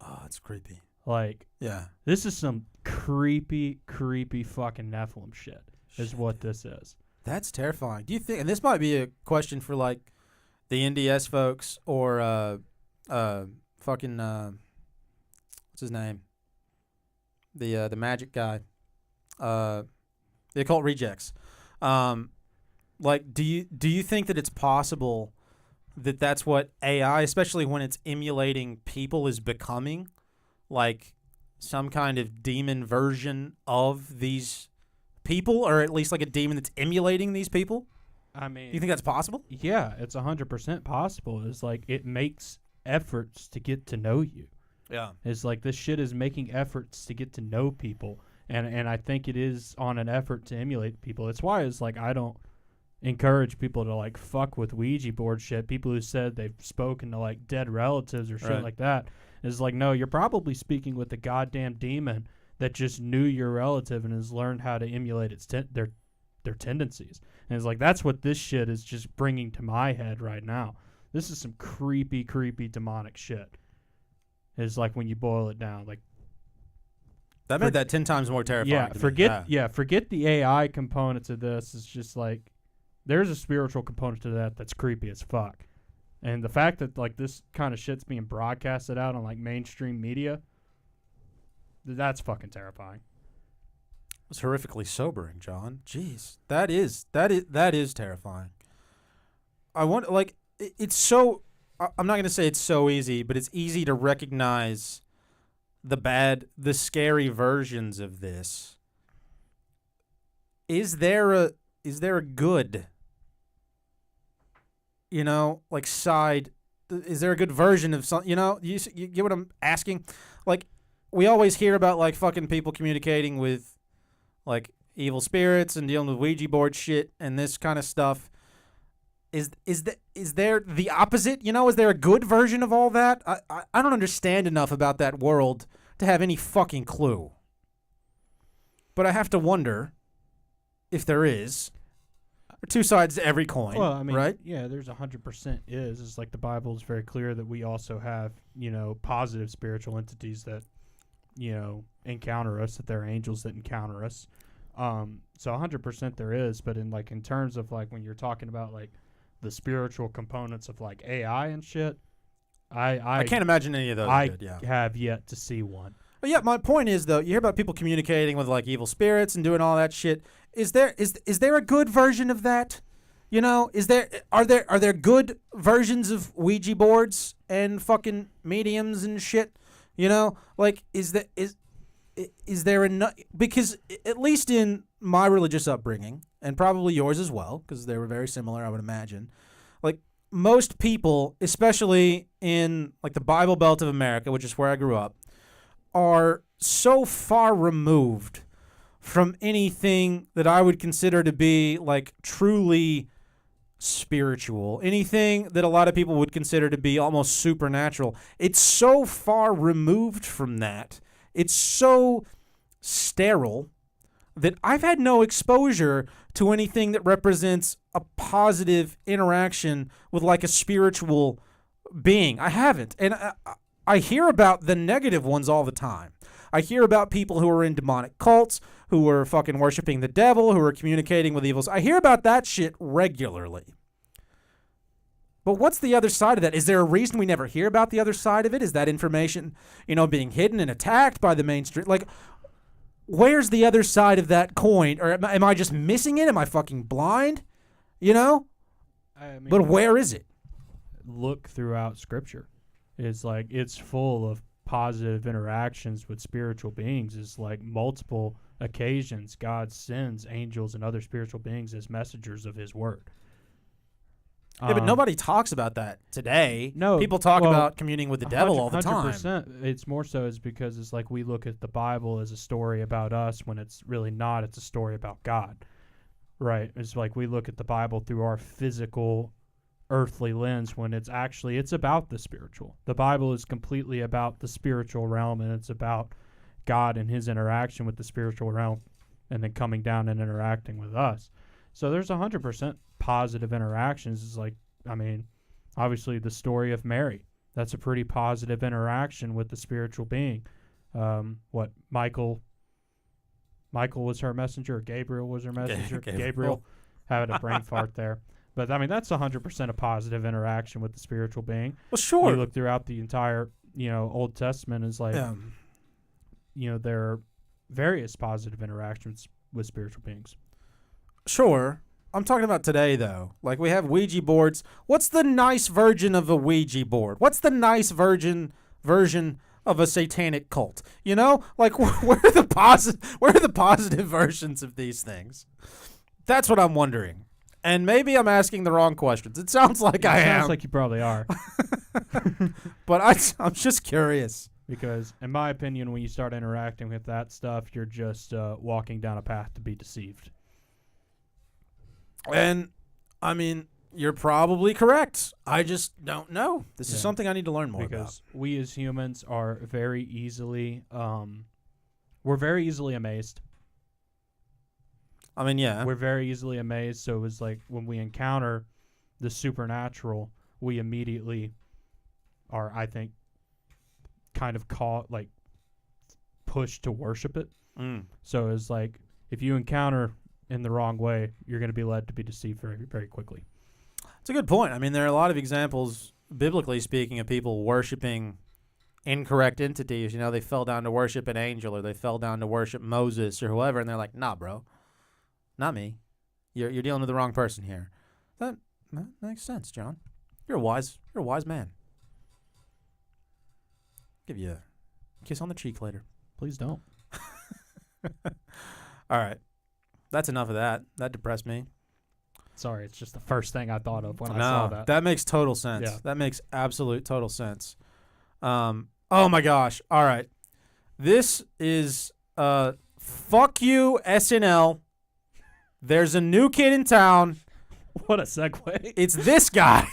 Oh, it's creepy. Like, yeah, this is some creepy, creepy fucking Nephilim shit is what this is. That's terrifying. Do you think, and this might be a question for like the NDS folks or fucking what's his name? The magic guy. The Occult Rejects. Like, do you think that it's possible that that's what AI, especially when it's emulating people, is becoming? Like some kind of demon version of these people, or at least like a demon that's emulating these people? I mean, you think that's possible? Yeah, it's 100% possible. It's like it makes efforts to get to know you. Yeah. It's like this shit is making efforts to get to know people. And I think it is on an effort to emulate people. It's why it's like I don't encourage people to like fuck with Ouija board shit. People who said they've spoken to like dead relatives or shit Right. like that. It's like, no, you're probably speaking with a goddamn demon that just knew your relative and has learned how to emulate its their tendencies. And it's like, that's what this shit is just bringing to my head right now. This is some creepy, creepy demonic shit. It's like when you boil it down, like, That made that 10 times more terrifying. yeah, to me. forget the AI components of this. It's just like there's a spiritual component to that that's creepy as fuck. And the fact that like this kind of shit's being broadcasted out on like mainstream media, that's fucking terrifying. It's horrifically sobering, John. Jeez, that is terrifying. I want like it's so. I'm not gonna say it's so easy, but it's easy to recognize the scary versions of this. Is there a good, like side? Is there a good version of something? You get what I'm asking? Like, we always hear about like fucking people communicating with like evil spirits and dealing with Ouija board shit and this kind of stuff. Is there the opposite? Is there a good version of all that? I don't understand enough about that world to have any fucking clue. But I have to wonder if there is. There are two sides to every coin, Well, I mean, right? yeah, there's 100% is. It's like the Bible is very clear that we also have, positive spiritual entities that, encounter us, that they're angels that encounter us. So 100% there is, but in terms of like when you're talking about like the spiritual components of like AI and shit, I can't imagine any of those. I good, yeah. have yet to see one. But yeah, my point is though, you hear about people communicating with like evil spirits and doing all that shit. Is there a good version of that? Are there good versions of Ouija boards and fucking mediums and shit? Like is there enough? Because at least in my religious upbringing, and probably yours as well, because they were very similar, I would imagine. Like most people, especially in like the Bible Belt of America, which is where I grew up, are so far removed from anything that I would consider to be like truly spiritual, anything that a lot of people would consider to be almost supernatural. It's so far removed from that. It's so sterile that I've had no exposure to anything that represents a positive interaction with like a spiritual being. I haven't. And I hear about the negative ones all the time. I hear about people who are in demonic cults, who are fucking worshiping the devil, who are communicating with evils. I hear about that shit regularly. But what's the other side of that? Is there a reason we never hear about the other side of it? Is that information, being hidden and attacked by the mainstream? Like, where's the other side of that coin? Or am I just missing it? Am I fucking blind? I mean, But where is it? look throughout Scripture. It's like it's full of positive interactions with spiritual beings. It's like multiple occasions God sends angels and other spiritual beings as messengers of His word. Yeah, but nobody talks about that today. No, People talk well, about communing with the devil all the time. 100%. It's more so is because it's like we look at the Bible as a story about us when it's really not. It's a story about God, right? It's like we look at the Bible through our physical, earthly lens when it's about the spiritual. The Bible is completely about the spiritual realm, and it's about God and His interaction with the spiritual realm, and then coming down and interacting with us. So there's 100% positive interactions. It's like, obviously the story of Mary. That's a pretty positive interaction with the spiritual being. Michael was her messenger. Gabriel was her messenger. Gabriel had a brain fart there. But that's 100% a positive interaction with the spiritual being. Well, sure. You look throughout the entire, Old Testament is like, there are various positive interactions with spiritual beings. Sure. I'm talking about today, though. Like, we have Ouija boards. What's the nice version of a Ouija board? What's the nice version of a satanic cult? Like, where are the positive versions of these things? That's what I'm wondering. And maybe I'm asking the wrong questions. It sounds like I am. Sounds like you probably are. But I'm just curious. Because, in my opinion, when you start interacting with that stuff, you're just walking down a path to be deceived. And I mean, you're probably correct. I just don't know. This is Yeah. something I need to learn more Because we as humans are very easily, we're very easily amazed. about. I mean, yeah. We're very easily amazed. So it was like when we encounter the supernatural, we immediately are, I think, kind of caught, like, pushed to worship it. Mm. So it's like if you encounter in the wrong way, you're going to be led to be deceived very, very quickly. It's a good point. I mean, there are a lot of examples, biblically speaking, of people worshiping incorrect entities. You know, they fell down to worship an angel, or they fell down to worship Moses or whoever, and they're like, nah, bro, not me. You're dealing with the wrong person here. That makes sense, John. You're a wise man. Give you a kiss on the cheek later. Please don't. All right. That's enough of that. That depressed me. Sorry, it's just the first thing I thought of when I No, saw that. that makes total sense. Yeah. That makes absolute total sense. Oh my gosh. All right. This is fuck you, SNL. There's a new kid in town. What a segue. It's this guy.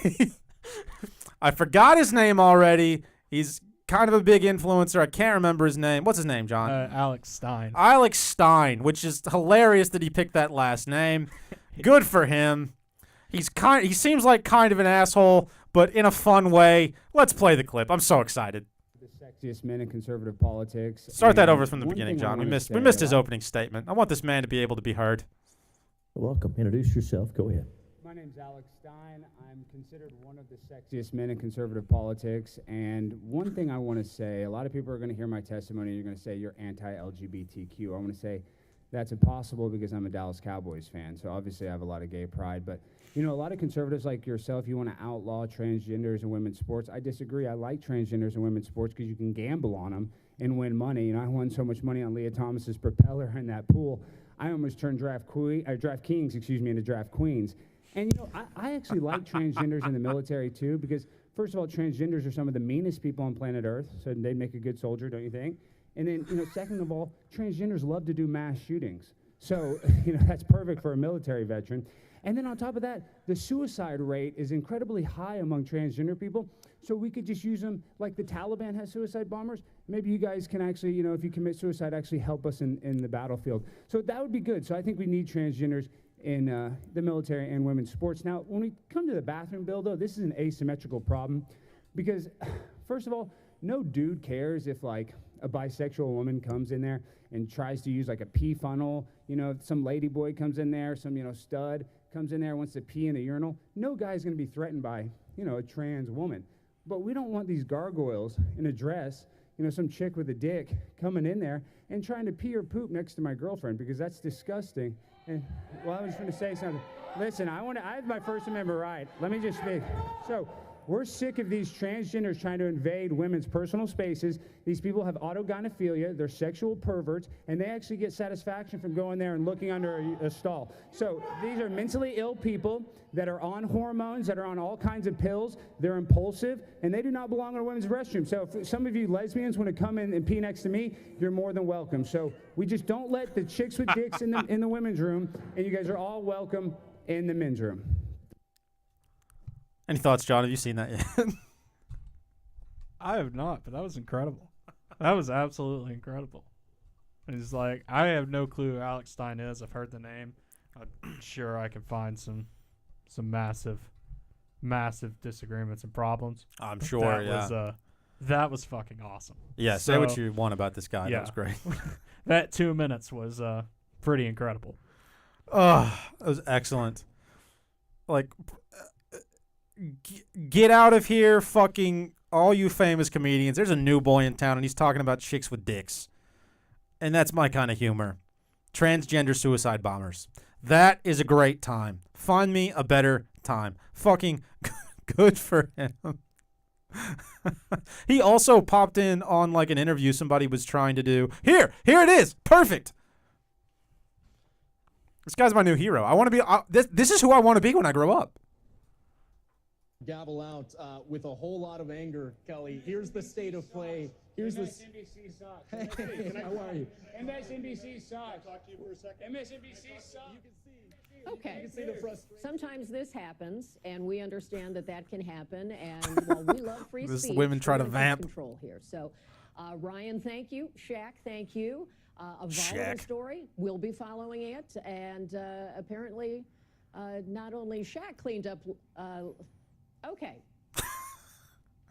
I forgot his name already. He's kind of a big influencer. I can't remember his name. What's his name, John? Alex Stein. Alex Stein, which is hilarious that he picked that last name. Good for him. He seems like kind of an asshole, but in a fun way. Let's play the clip. I'm so excited. The sexiest men in conservative politics. Start that And over from the one beginning, thing I John. We wanna missed say, his opening statement. I want this man to be able to be heard. Welcome. Introduce yourself. Go ahead. My name's Alex Stein. I'm considered one of the sexiest men in conservative politics. And one thing I want to say, a lot of people are going to hear my testimony and you're going to say you're anti-LGBTQ. I want to say that's impossible because I'm a Dallas Cowboys fan. So obviously I have a lot of gay pride. But, you know, a lot of conservatives like yourself, you want to outlaw transgenders in women's sports. I disagree. I like transgenders in women's sports because you can gamble on them and win money. And I won so much money on Leah Thomas's propeller in that pool. I almost turned draft kings, into draft queens. And, you know, I actually like transgenders in the military, too, because, first of all, transgenders are some of the meanest people on planet Earth, so they make a good soldier, don't you think? And then, you know, second of all, transgenders love to do mass shootings. So, you know, that's perfect for a military veteran. And then on top of that, the suicide rate is incredibly high among transgender people. So we could just use them like the Taliban has suicide bombers. Maybe you guys can actually, you know, if you commit suicide, actually help us in the battlefield. So that would be good. So I think we need transgenders in the military and women's sports. Now, when we come to the bathroom bill, though, this is an asymmetrical problem because, first of all, no dude cares if, like, a bisexual woman comes in there and tries to use, like, a pee funnel. You know, some lady boy comes in there, some, you know, stud comes in there, wants to pee in a urinal. No guy's going to be threatened by, you know, a trans woman. But we don't want these gargoyles in a dress, you know, some chick with a dick coming in there and trying to pee or poop next to my girlfriend because that's disgusting. And, well, I was going to say something. Listen, I have my First Amendment right. Let me just speak. So, we're sick of these transgenders trying to invade women's personal spaces. These people have autogynephilia, they're sexual perverts, and they actually get satisfaction from going there and looking under a stall. So these are mentally ill people that are on hormones, that are on all kinds of pills, they're impulsive, and they do not belong in a women's restroom. So if some of you lesbians want to come in and pee next to me, you're more than welcome. So we just don't let the chicks with dicks in the women's room, and you guys are all welcome in the men's room. Any thoughts, John? Have you seen that yet? I have not, but that was incredible. That was absolutely incredible. It's like, I have no clue who Alex Stein is. I've heard the name. I'm sure I can find some massive disagreements and problems. I'm sure, That was fucking awesome. Yeah, say what you want about this guy. Yeah. That was great. That 2 minutes was pretty incredible. Oh, that was excellent. Like, get out of here, fucking all you famous comedians. There's a new boy in town, and he's talking about chicks with dicks. And that's my kind of humor. Transgender suicide bombers. That is a great time. Find me a better time. Fucking good for him. He also popped in on, like, an interview somebody was trying to do. Here it is. Perfect. This guy's my new hero. I want to be. This is who I want to be when I grow up. Gavel out with a whole lot of anger, Kelly. Here's the state of play. Here's MSNBC sucks. Hey, how are you? MSNBC sucks. Talk to you for a second. MSNBC sucks. You can see. Okay. You can see the frustration. Sometimes this happens, and we understand that that can happen. And while we love free This speech, women try we're to gonna keep vamp. control here. So, Ryan, thank you. Shaq, thank you. A volatile Shaq. story. We'll be following it, and apparently, not only Shaq cleaned up. Okay.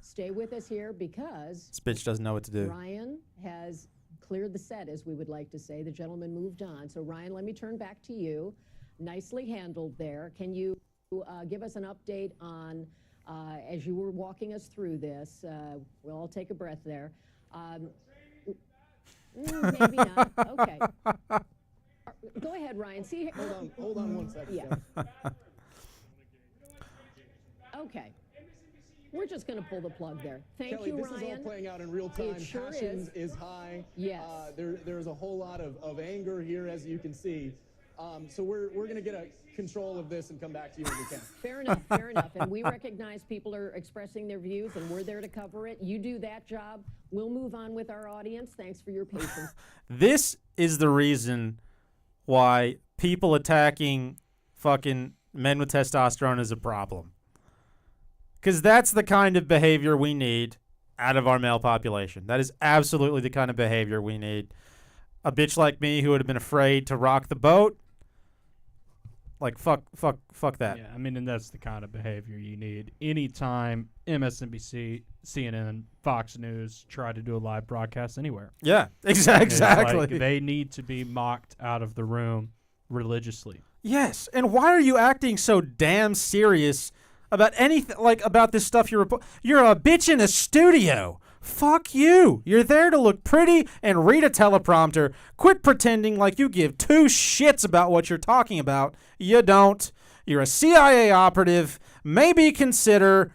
Stay with us here because This bitch doesn't know what to do. Ryan has cleared the set, as we would like to say. The gentleman moved on. So, Ryan, let me turn back to you. Nicely handled there. Can you give us an update on, as you were walking us through this, we'll all take a breath there. Maybe not. Okay. Go ahead, Ryan. See, Hold on 1 second. yeah. Okay. We're just going to pull the plug there. Thank Kelly, you, this Ryan. is all playing out in real time. It sure Passion is high. Yes. There's a whole lot of anger here, as you can see. So we're going to get a control of this and come back to you when we can. Fair enough, fair enough. And we recognize people are expressing their views, and we're there to cover it. You do that job. We'll move on with our audience. Thanks for your patience. This is the reason why people attacking fucking men with testosterone is a problem. Because that's the kind of behavior we need out of our male population. That is absolutely the kind of behavior we need. A bitch like me who would have been afraid to rock the boat. Like, fuck that. Yeah, I mean, and that's the kind of behavior you need. Anytime MSNBC, CNN, Fox News try to do a live broadcast anywhere. Yeah, It's exactly. like they need to be mocked out of the room religiously. Yes, and why are you acting so damn serious about anything, like about this stuff you're You're a bitch in a studio. Fuck you. You're there to look pretty and read a teleprompter. Quit pretending like you give two shits about what you're talking about. You don't. You're a CIA operative. Maybe consider...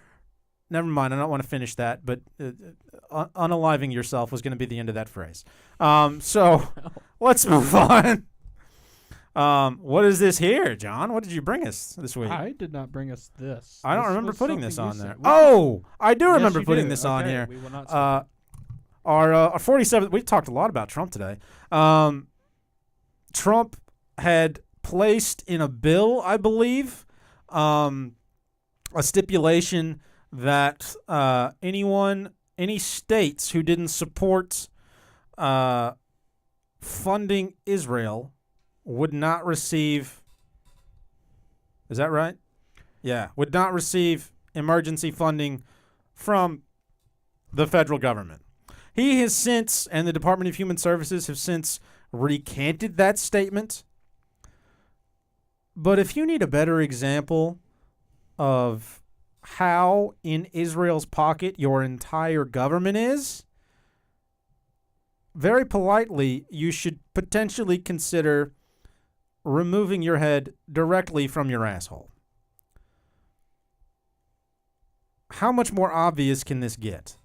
Never mind, I don't want to finish that, but unaliving yourself was going to be the end of that phrase. So let's move on. What is this here, John? What did you bring us this week? I did not bring us this. I don't This remember was putting this something on you there. said. Oh, I do Yes, remember you putting do. this on Okay, here. we will not Our 47th, we talked a lot about Trump today. Trump had placed in a bill, I believe, a stipulation that any states who didn't support funding Israel would not receive, is that right? Yeah, would not receive emergency funding from the federal government. He has since, and the Department of Human Services have since recanted that statement. But if you need a better example of how in Israel's pocket your entire government is, very politely, you should potentially consider removing your head directly from your asshole. How much more obvious can this get?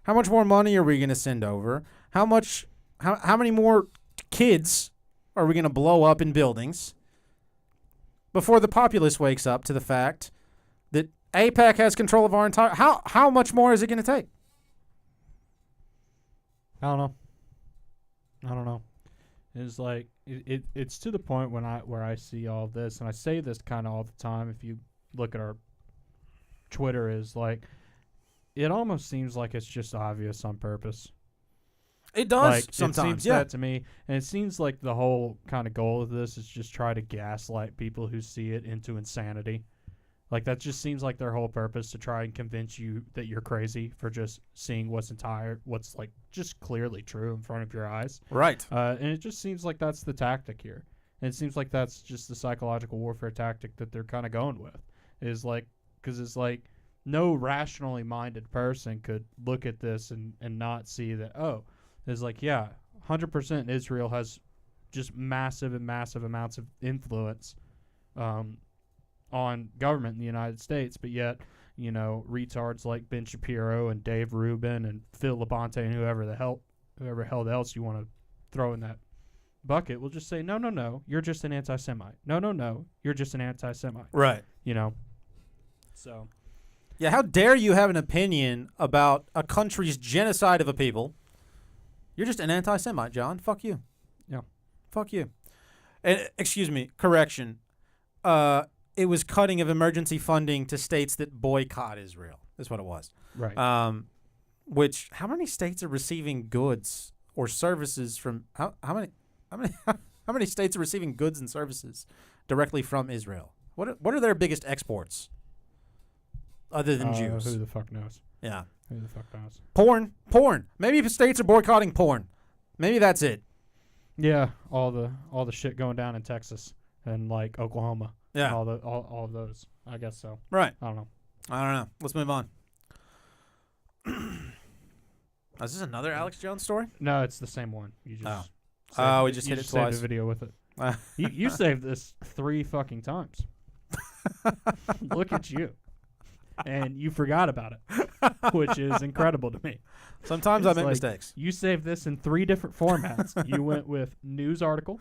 How much more money are we going to send over? How many more kids are we going to blow up in buildings before the populace wakes up to the fact that AIPAC has control of our entire... How much more is it going to take? I don't know. It's like it's to the point where I see all this, and I say this kind of all the time. If you look at our Twitter, is like it almost seems like it's just obvious on purpose. It does like, sometimes, it seems yeah. that to me, and it seems like the whole kind of goal of this is just try to gaslight people who see it into insanity. Like that just seems like their whole purpose, to try and convince you that you're crazy for just seeing what's like just clearly true in front of your eyes. Right. And it just seems like that's the tactic here. And it seems like that's just the psychological warfare tactic that they're kind of going with. Is like, because it's like no rationally minded person could look at this and not see that, oh, it's like, yeah, 100% Israel has just massive amounts of influence on government in the United States, but yet, you know, retards like Ben Shapiro and Dave Rubin and Phil Labonte and whoever the hell else you want to throw in that bucket will just say, no, you're just an anti-Semite. No, you're just an anti-Semite. Right. You know? So. Yeah, how dare you have an opinion about a country's genocide of a people? You're just an anti-Semite, John. Fuck you. Yeah. Fuck you. excuse me, correction. It was cutting of emergency funding to states that boycott Israel. That's what it was. Right. Which how many states are receiving goods or services from how many states are receiving goods and services directly from Israel? What are their biggest exports other than Jews? Who the fuck knows? Yeah. Who the fuck knows? Porn. Maybe if states are boycotting porn. Maybe that's it. Yeah, all the shit going down in Texas and like Oklahoma. Yeah. All of those. I guess so. Right. I don't know. Let's move on. Is this another Alex Jones story? No, it's the same one. You just we just hit it twice. Saved a video with it. You saved this 3 fucking times. Look at you. And you forgot about it, which is incredible to me. Sometimes I make mistakes. You saved this in 3 different formats. You went with news article,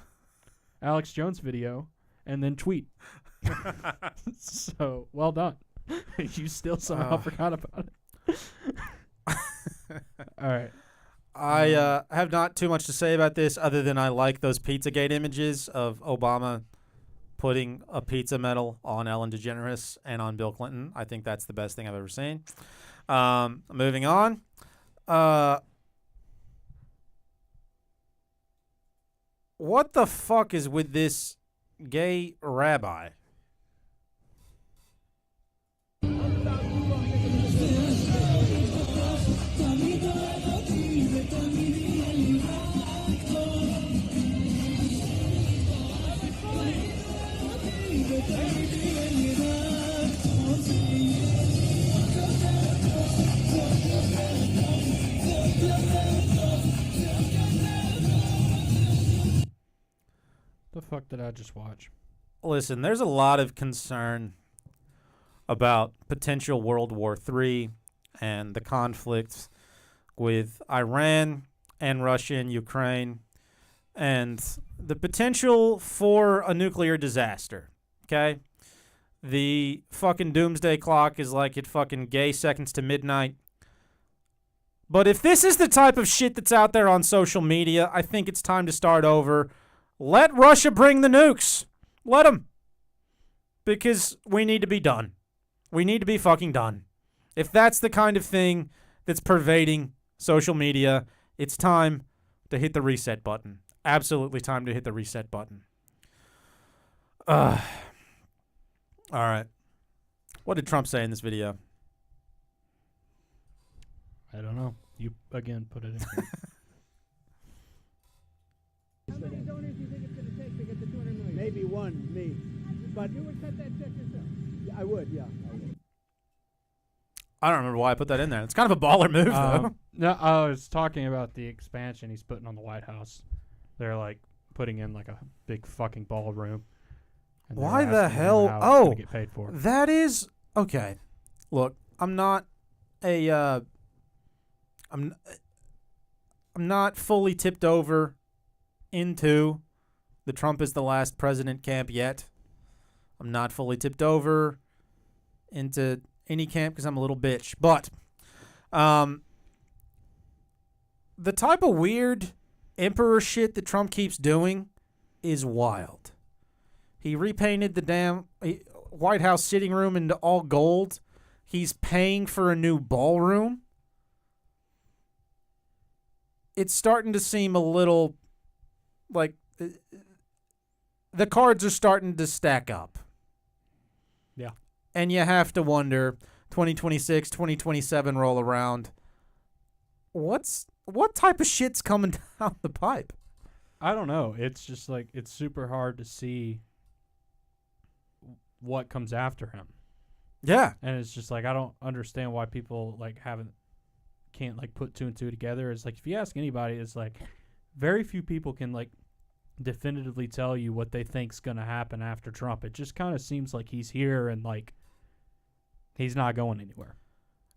Alex Jones video, and then tweet. So, well done. You still somehow forgot about it. All right. I have not too much to say about this other than I like those Pizzagate images of Obama putting a pizza medal on Ellen DeGeneres and on Bill Clinton. I think that's the best thing I've ever seen. Moving on. What the fuck is with this gay rabbi? The fuck did I just watch? Listen, there's a lot of concern about potential World War III and the conflict with Iran and Russia and Ukraine and the potential for a nuclear disaster, okay? The fucking doomsday clock is like at fucking gay seconds to midnight. But if this is the type of shit that's out there on social media, I think it's time to start over. Let Russia bring the nukes. Let them. Because we need to be done. We need to be fucking done. If that's the kind of thing that's pervading social media, it's time to hit the reset button. Absolutely time to hit the reset button. All right. What did Trump say in this video? I don't know. You, again, put it in here. How many donors do you think it's going to take to get the 200 million? Maybe one, me. But you would cut that check yourself? Yeah, I would, yeah. I don't remember why I put that in there. It's kind of a baller move, though. No, I was talking about the expansion he's putting on the White House. They're like putting in like a big fucking ballroom. and they're Why the asking him hell? how it's gonna Oh, get paid for. that is okay. Look, I'm not fully tipped over into the Trump is the last president camp yet. I'm not fully tipped over into any camp because I'm a little bitch. But the type of weird emperor shit that Trump keeps doing is wild. He repainted the damn White House sitting room into all gold. He's paying for a new ballroom. It's starting to seem a little like the cards are starting to stack up. Yeah. And you have to wonder, 2026, 2027 roll around, what type of shit's coming down the pipe? I don't know. It's just like it's super hard to see what comes after him. Yeah. And it's just like I don't understand why people like can't like put two and two together. It's like if you ask anybody, it's like very few people can like definitively tell you what they think's gonna happen after Trump. It just kind of seems like he's here and like he's not going anywhere.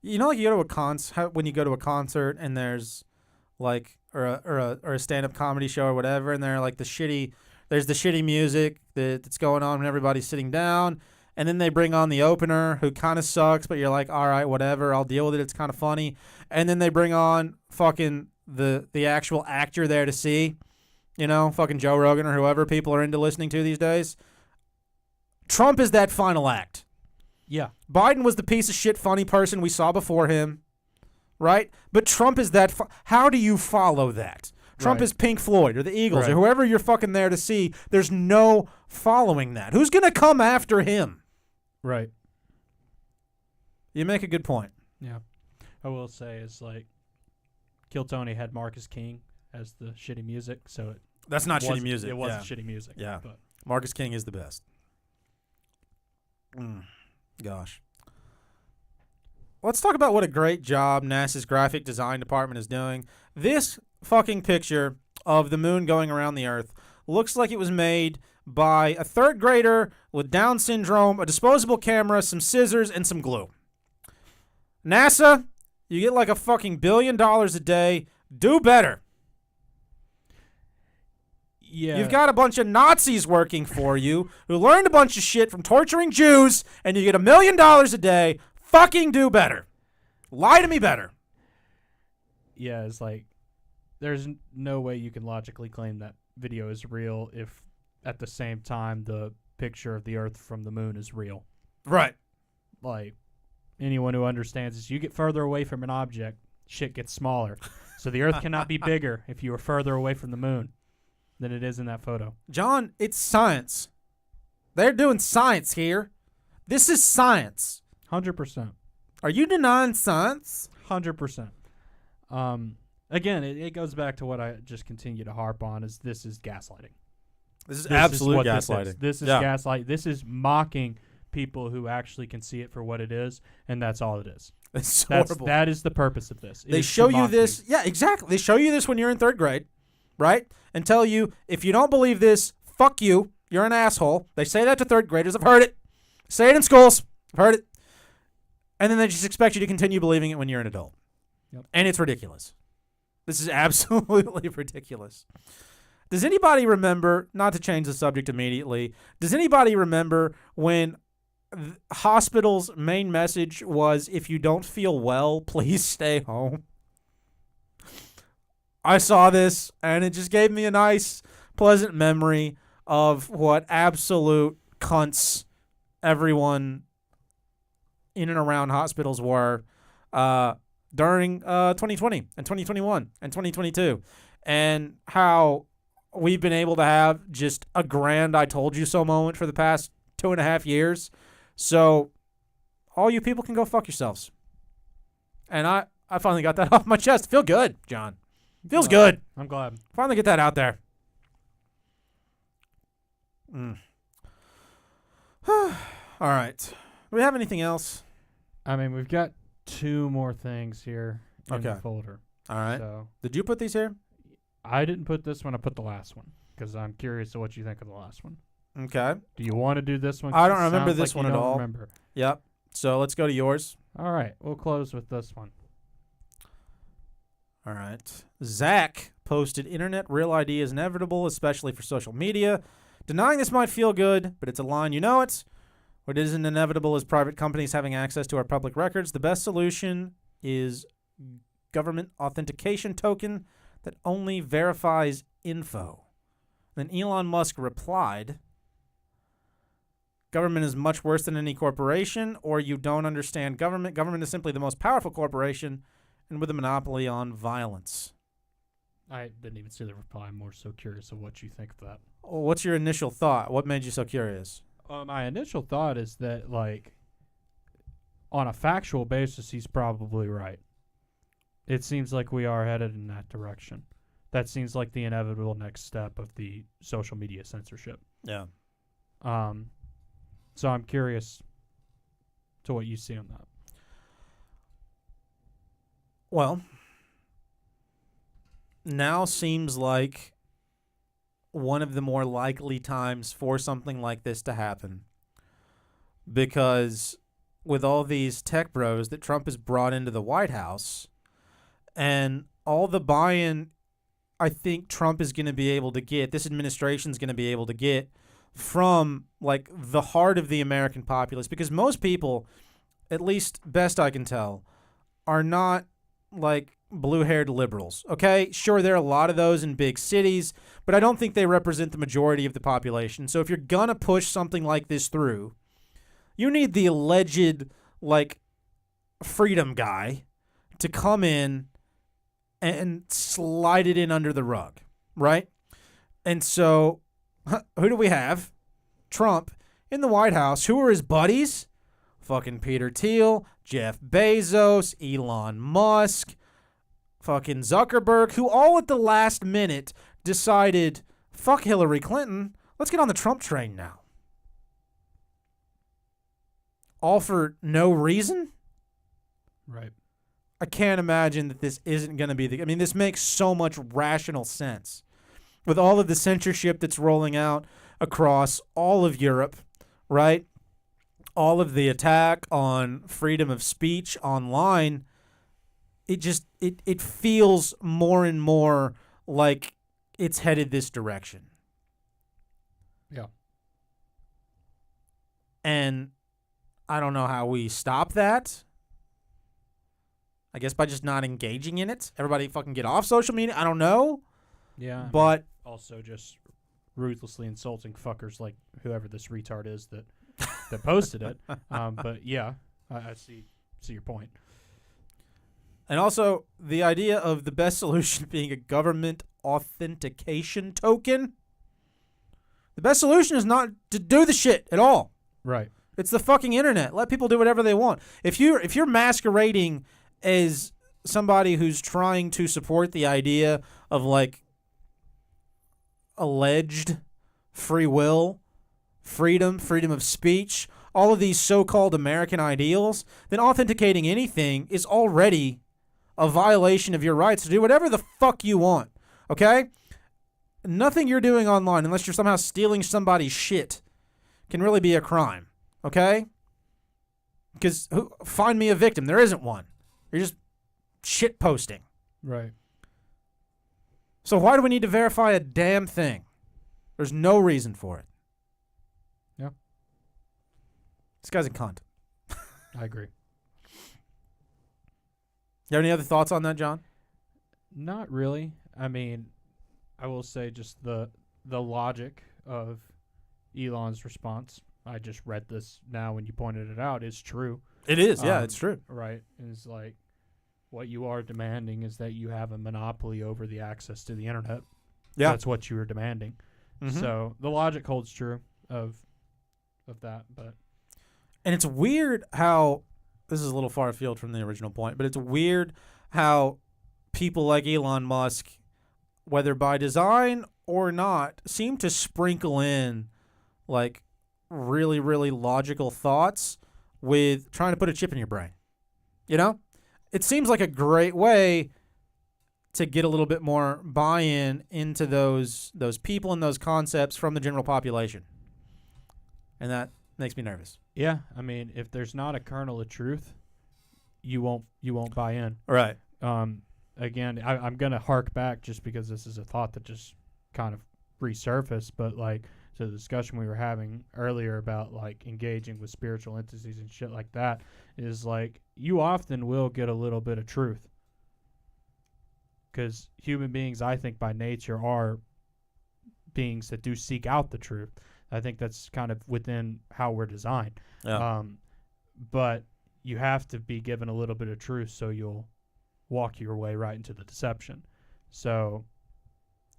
You know, like you go to when you go to a concert and there's like or a stand-up comedy show or whatever, and there's the shitty music that's going on when everybody's sitting down, and then they bring on the opener who kind of sucks, but you're like, all right, whatever, I'll deal with it. It's kind of funny, and then they bring on fucking the actual actor there to see, you know, fucking Joe Rogan or whoever people are into listening to these days. Trump is that final act. Yeah. Biden was the piece of shit funny person we saw before him, right? But Trump is that. How do you follow that? Trump Right. is Pink Floyd or the Eagles Right. or whoever you're fucking there to see. There's no following that. Who's going to come after him? Right. You make a good point. Yeah. I will say is like Kill Tony had Marcus King as the shitty music, so it That's not shitty wasn't- music. It wasn't Yeah. shitty music. Yeah. But Marcus King is the best. Gosh. Let's talk about what a great job NASA's graphic design department is doing. This fucking picture of the moon going around the Earth looks like it was made by a third grader with Down syndrome, a disposable camera, some scissors, and some glue. NASA, you get like a fucking $1 billion a day. Do better. yeah. You've got a bunch of Nazis working for you who learned a bunch of shit from torturing Jews, and you get $1 million a day. Fucking do better. Lie to me better. Yeah, it's like there's no way you can logically claim that video is real if at the same time the picture of the Earth from the moon is real. Right. Like anyone who understands this, you get further away from an object, shit gets smaller. So the Earth cannot be bigger if you are further away from the moon than it is in that photo. John, it's science. They're doing science here. This is science. 100%. Are you denying science? 100%. Again, it goes back to what I just continue to harp on is this is gaslighting. This is This absolute is what gaslighting. This is Yeah. gaslight. This is mocking people who actually can see it for what it is, and that's all it is. It's horrible. That is the purpose of this. It They is to show you mock this. Yeah, exactly. They show you this when you're in third grade, right? And tell you, if you don't believe this, fuck you. You're an asshole. They say that to third graders. I've heard it. Say it in schools. I've heard it. And then they just expect you to continue believing it when you're an adult. Yep. And it's ridiculous. This is absolutely ridiculous. Does anybody remember, not to change the subject immediately, does anybody remember when hospitals' main message was, if you don't feel well, please stay home? I saw this, and it just gave me a nice, pleasant memory of what absolute cunts everyone in and around hospitals were during 2020 and 2021 and 2022, and how we've been able to have just a grand I told you so moment for the past 2.5 years. So all you people can go fuck yourselves. And I finally got that off my chest. Feel good, John. Feels good. I'm glad. Finally get that out there. All right. Do we have anything else? I mean, we've got 2 more things here in the Okay. folder. All right. So Did you put these here? I didn't put this one. I put the last one because I'm curious to what you think of the last one. Okay. Do you want to do this one? I 'Cause don't it remember sounds this like one you at don't all. Remember. Yep. So let's go to yours. All right, we'll close with this one. All right. Zach posted, Internet Real ID is inevitable, especially for social media. Denying this might feel good, but it's a line, you know it. What isn't inevitable is private companies having access to our public records. The best solution is government authentication token that only verifies info. Then Elon Musk replied, government is much worse than any corporation, or you don't understand government. Government is simply the most powerful corporation and with a monopoly on violence. I didn't even see the reply. I'm more so curious of what you think of that. What's your initial thought? What made you so curious? My initial thought is that, like, on a factual basis, he's probably right. It seems like we are headed in that direction. That seems like the inevitable next step of the social media censorship. Yeah. So I'm curious to what you see on that. Well, now seems like one of the more likely times for something like this to happen. Because with all these tech bros that Trump has brought into the White House and all the buy-in I think Trump is going to be able to get, this administration is going to be able to get from like the heart of the American populace, because most people, at least best I can tell, are not like blue-haired liberals. Okay, sure, there are a lot of those in big cities, but I don't think they represent the majority of the population. So if you're gonna push something like this through, you need the alleged like freedom guy to come in and slide it in under the rug, right? And so who do we have? Trump in the White House. Who are his buddies? Fucking Peter Thiel, Jeff Bezos, Elon Musk, fucking Zuckerberg, who all at the last minute decided, fuck Hillary Clinton, let's get on the Trump train now. All for no reason? Right. I can't imagine that this isn't going to be I mean, this makes so much rational sense. With all of the censorship that's rolling out across all of Europe, right? All of the attack on freedom of speech online, it feels more and more like it's headed this direction. Yeah. And I don't know how we stop that. I guess by just not engaging in it. Everybody fucking get off social media. I don't know. Yeah. But also just ruthlessly insulting fuckers like whoever this retard is that posted it. But yeah, I see your point. And also the idea of the best solution being a government authentication token. The best solution is not to do the shit at all. Right. It's the fucking internet. Let people do whatever they want. If you're masquerading as somebody who's trying to support the idea of like alleged free will, freedom of speech, all of these so-called American ideals, then authenticating anything is already a violation of your rights to do whatever the fuck you want. Okay? Nothing you're doing online, unless you're somehow stealing somebody's shit, can really be a crime. Okay? Because find me a victim. There isn't one. You're just shit posting. Right. So why do we need to verify a damn thing? There's no reason for it. Yeah. This guy's a cunt. I agree. You have any other thoughts on that, John? Not really. I mean, I will say just the logic of Elon's response. I just read this now when you pointed it out. Is true. It is. Yeah, it's true. Right. It's like what you are demanding is that you have a monopoly over the access to the internet. Yeah. That's what you are demanding. Mm-hmm. So the logic holds true of that. But and it's weird how this is a little far afield from the original point, but it's weird how people like Elon Musk, whether by design or not, seem to sprinkle in like really, really logical thoughts with trying to put a chip in your brain. You know? It seems like a great way to get a little bit more buy-in into those people and those concepts from the general population. And that makes me nervous. yeah, I mean, if there's not a kernel of truth, you won't buy in. Right. Again, I'm gonna hark back just because this is a thought that just kind of resurfaced, but like to the discussion we were having earlier about like engaging with spiritual entities and shit like that is like you often will get a little bit of truth because human beings, I think by nature, are beings that do seek out the truth. I think that's kind of within how we're designed. Yeah. But you have to be given a little bit of truth so you'll walk your way right into the deception. So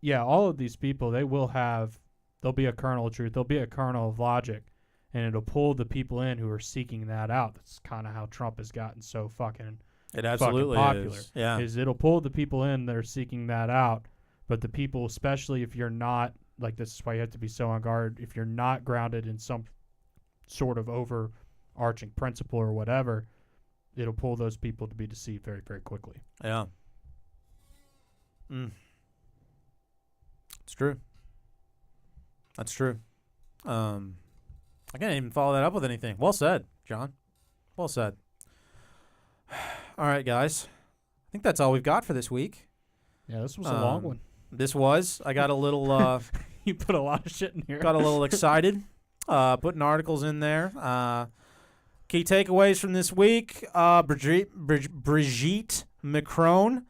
yeah, all of these people, there'll be a kernel of truth, there'll be a kernel of logic, and it'll pull the people in who are seeking that out. That's kind of how Trump has gotten so fucking popular. Is. Yeah. Is it'll pull the people in that are seeking that out, but the people, especially if you're not, like this is why you have to be so on guard, if you're not grounded in some sort of overarching principle or whatever, it'll pull those people to be deceived very, very quickly. Yeah. It's true. That's true. I can't even follow that up with anything. Well said, John. Well said. All right, guys. I think that's all we've got for this week. Yeah, this was a long one. This was. I got a little... you put a lot of shit in here. Got a little excited. Putting articles in there. Key takeaways from this week. Brigitte Macron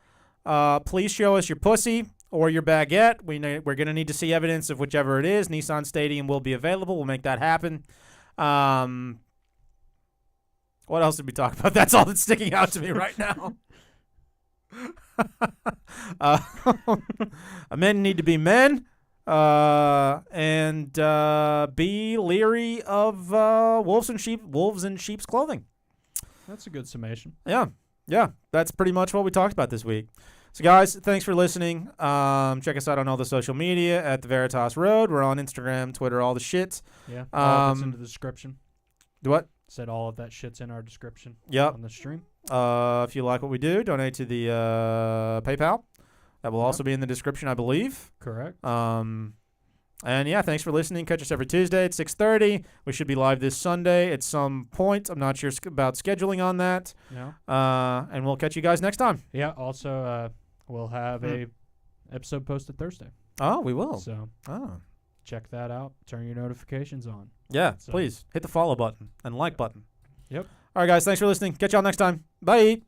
please show us your pussy or your baguette. We're going to need to see evidence of whichever it is. Nissan Stadium will be available. We'll make that happen. What else did we talk about? That's all that's sticking out to me right now. Men need to be men. And be leery of wolves in sheep's clothing. That's a good summation. Yeah, that's pretty much what we talked about this week. So, guys, thanks for listening. Check us out on all the social media at the Veritas Road. We're on Instagram, Twitter, all the shit. Yeah, all that's in the description. Do what? Said all of that shit's in our description. Yep. On the stream. If you like what we do, donate to the PayPal. That will also be in the description, I believe. Correct. And yeah, thanks for listening. Catch us every Tuesday at 6:30. We should be live this Sunday at some point. I'm not sure about scheduling on that. No. And we'll catch you guys next time. Yeah. Also, we'll have a episode posted Thursday. Oh, we will. So Oh. check that out. Turn your notifications on. Yeah, So- please hit the follow button and like button. Yep. All right, guys. Thanks for listening. Catch y'all next time. Bye.